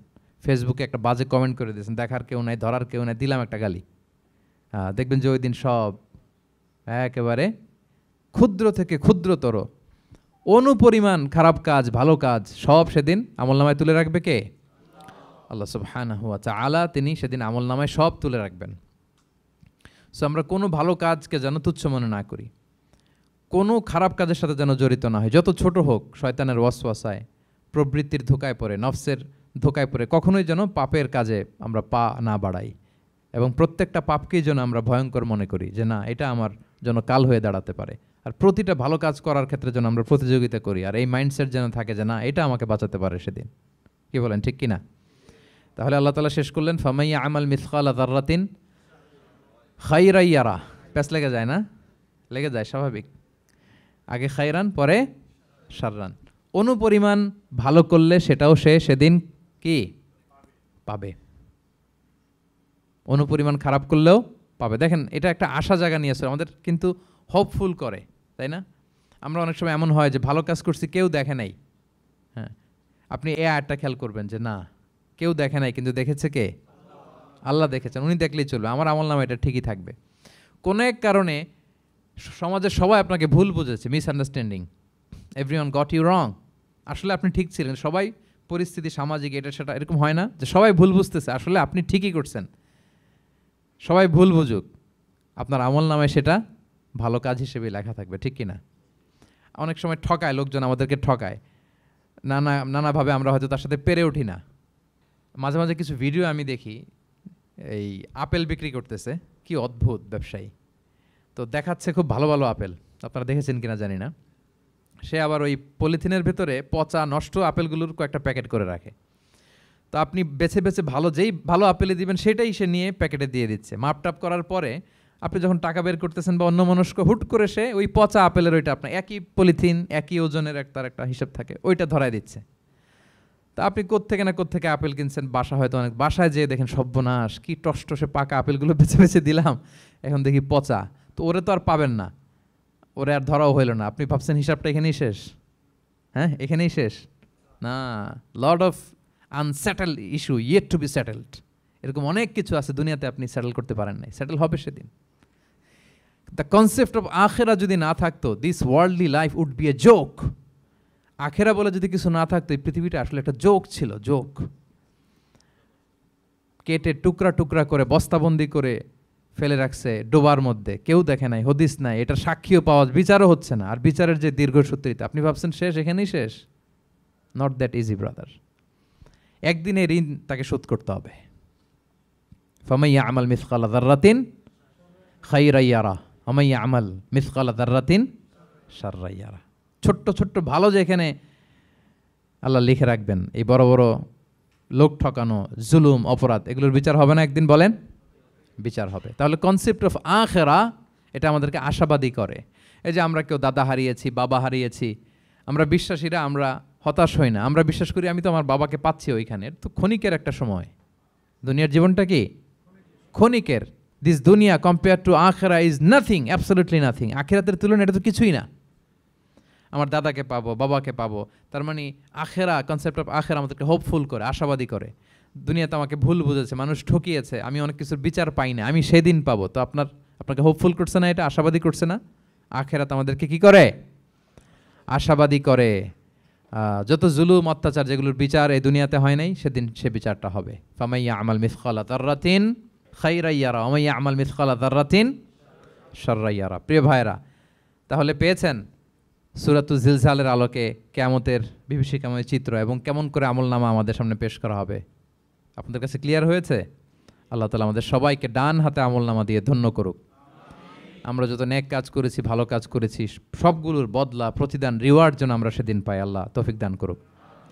ফেসবুকে একটা বাজে কমেন্ট করে দিয়েছেন, দেখার কেউ নাই, ধরার কেউ নাই, দিলাম একটা গালি, দেখবেন যে ওই দিন সব একেবারে ক্ষুদ্র থেকে ক্ষুদ্রতর অনুপরিমাণ খারাপ কাজ, ভালো কাজ সব সেদিন আমলনামায় তুলে রাখবে কে? আল্লাহ সুবহানাহু ওয়া তাআলা, তিনি সেদিন আমলনামায় সব তুলে রাখবেন। সো আমরা কোনো ভালো কাজকে যেন তুচ্ছ মনে না করি, কোনো খারাপ কাজের সাথে যেন জড়িত না হয়, যত ছোট হোক। শয়তানের ওয়াসওয়াসায়, প্রবৃত্তির ধোকায় পড়ে, নফসের ধোকায় পড়ে কখনোই যেন পাপের কাজে আমরা পা না বাড়াই, এবং প্রত্যেকটা পাপকেই যেন আমরা ভয়ঙ্কর মনে করি, যে না এটা আমার জন্য কাল হয়ে দাঁড়াতে পারে। আর প্রতিটা ভালো কাজ করার ক্ষেত্রে যেন আমরা প্রতিযোগিতা করি, আর এই মাইন্ডসেট যেন থাকে যে না এটা আমাকে বাঁচাতে পারে সেদিন। কি বলেন, ঠিক কিনা? তাহলে আল্লাহ তাআলা শেষ করলেন ফামাইয়া আমাল মিসকালা যাররাতিন খাইরান ইয়ারা। প্যাস লেগে যায় না? লেগে যায়, স্বাভাবিক। আগে খাইরান, পরে শাররান। অনুপরিমাণ ভালো করলে সেটাও সে সেদিন কি পাবে, অনুপরিমাণ খারাপ করলেও পাবে। দেখেন, এটা একটা আশা জায়গা নিয়ে আসলে আমাদের কিন্তু হোপফুল করে, তাই না? আমরা অনেক সময় এমন হয় যে ভালো কাজ করছি, কেউ দেখে নাই। হ্যাঁ, আপনি এই আয়াতটা খেয়াল করবেন যে না, কেউ দেখে নাই, কিন্তু দেখেছে কে? আল্লাহ দেখেছেন, উনি দেখলেই চলবে, আমার আমলনামা এটা ঠিকই থাকবে। কোনো এক কারণে সমাজের সবাই আপনাকে ভুল বুঝেছে, misunderstanding, everyone got you wrong, আসলে আপনি ঠিক ছিলেন। সবাই পরিস্থিতি, সামাজিক, এটা সেটা, এরকম হয় না যে সবাই ভুল বুঝতেছে, আসলে আপনি ঠিকই করছেন। সবাই ভুল বুঝুক, আপনার আমলনামায় সেটা ভালো কাজ হিসেবে লেখা থাকবে, ঠিক কি না? অনেক সময় ঠকায় লোকজন, আমাদেরকে ঠকায় নানাভাবে, আমরা হয়তো তার সাথে পেরে উঠি না। মাঝে মাঝে কিছু ভিডিও আমি দেখি, এই আপেল বিক্রি করতেছে, কি অদ্ভুত ব্যবসায়ী, তো দেখাচ্ছে খুব ভালো ভালো আপেল, আপনারা দেখেছেন কিনা জানি না। সে আবার ওই পলিথিনের ভেতরে পচা নষ্ট আপেলগুলোর কয়েকটা প্যাকেট করে রাখে, তো আপনি বেছে বেছে যেই ভালো আপেলে দিবেন সেটাই সে নিয়ে প্যাকেটে দিয়ে দিচ্ছে। মাপটাপ করার পরে আপনি যখন টাকা বের করতেছেন বা অন্যমনস্ক, হুট করে সে ওই পচা আপেলের ওইটা, আপনার একই পলিথিন, একই ওজনের তার একটা হিসাব থাকে, ওইটা ধরায় দিচ্ছে। তা আপনি কোত্থেকে আপেল কিনছেন, হয়তো অনেক বাসায় যেয়ে দেখেন সর্বনাশ, কি টসটসে পাকা আপেলগুলো বেছে বেছে দিলাম, এখন দেখি পচা, তো ওরে তো আর পাবেন না, ওরে আর ধরাও হইল না। আপনি ভাবছেন হিসাবটা এখানেই শেষ? হ্যাঁ, এখানেই শেষ না, lot of unsettled issue yet to be settled. এরকম অনেক কিছু আছে দুনিয়াতে আপনি সেটেল করতে পারেন নাই, সেটেল হবে সেদিন। দ্য কনসেপ্ট অফ আখেরা যদি না থাকতো, this worldly life would be a joke. আখেরা বলে যদি কিছু না থাকতো, এই পৃথিবীটা আসলে একটা জোক ছিল, জোক। কেটে টুকরা টুকরা করে বস্তাবন্দি করে ফেলে রাখছে ডোবার মধ্যে, কেউ দেখে নাই, হদিস নাই, এটার সাক্ষীও পাওয়া, বিচারও হচ্ছে না। আর বিচারের যে দীর্ঘসূত্রিতা, আপনি ভাবছেন শেষ, এখানেই শেষ? Not that easy brother. একদিনে ঋণ তাকে শোধ করতে হবে। ফামাইয়া আমাল মিসকালা যাররাতিন খাইরান ইয়ারা ওয়া মাইয়া আমাল মিসকালা যাররাতিন শাররান ইয়ারা। ছোট্ট ছোট্ট ভালো যেখানে আল্লাহ লিখে রাখবেন, এই বড় বড় লোক ঠকানো, জুলুম, অপরাধ, এগুলোর বিচার হবে না একদিন? বলেন, বিচার হবে। তাহলে কনসেপ্ট অফ আখিরা, এটা আমাদেরকে আশাবাদী করে। এই যে আমরা কেউ দাদা হারিয়েছি, বাবা হারিয়েছি, আমরা বিশ্বাসীরা, আমরা হতাশ হই না, আমরা বিশ্বাস করি আমি তো আমার বাবাকে পাচ্ছি ওইখানে, তো ক্ষণিকের একটা সময়। দুনিয়ার জীবনটা কি ক্ষণিকের। দিস দুনিয়া কম্পেয়ার টু আখিরা ইজ নাথিং, অ্যাবসলিউটলি নাথিং। আখিরাতের তুলনায় এটা তো কিছুই না। আমার দাদাকে পাবো, বাবাকে পাবো, তার মানে আখেরা, কনসেপ্ট অফ আখেরা আমাদেরকে হোপফুল করে, আশাবাদী করে। দুনিয়াতে আমাকে ভুল বুঝেছে, মানুষ ঠকিয়েছে, আমি অনেক কিছুর বিচার পাই না, আমি সেদিন পাবো, তো আপনাকে হোপফুল করছে না, এটা আশাবাদী করছে না? আখেরাত আমাদেরকে কি করে? আশাবাদী করে। যত জুলুম, অত্যাচার, যেগুলোর বিচার এই দুনিয়াতে হয় নাই, সেদিন সে বিচারটা হবে। ফামাইয়া আমাল মিসকালা যাররাতিন খাইরান ইয়ারা ওয়া মাইয়া আমাল মিসকালা যাররাতিন শাররান ইয়ারা। প্রিয় ভাইরা, তাহলে পেয়েছেন সূরাতুল জিলজালের আলোকে কিয়ামতের বিভীষিকাময় চিত্র এবং কেমন করে আমলনামা আমাদের সামনে পেশ করা হবে। আপনাদের কাছে ক্লিয়ার হয়েছে? আল্লাহ তাআলা আমাদের সবাইকে ডান হাতে আমলনামা দিয়ে ধন্য করুক। আমরা যত নেক কাজ করেছি, ভালো কাজ করেছি, সবগুলোর বদলা, প্রতিদান, রিওয়ার্ড যেন আমরা সেদিন পাই। আল্লাহ তৌফিক দান করুক।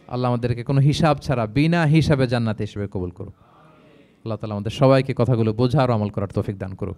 আল্লাহ আমাদেরকে কোনো হিসাব ছাড়া বিনা হিসাবে জান্নাতে হিসেবে কবুল করুক। আল্লাহ তাআলা আমাদের সবাইকে কথাগুলো বোঝার ও আমল করার তৌফিক দান করুক।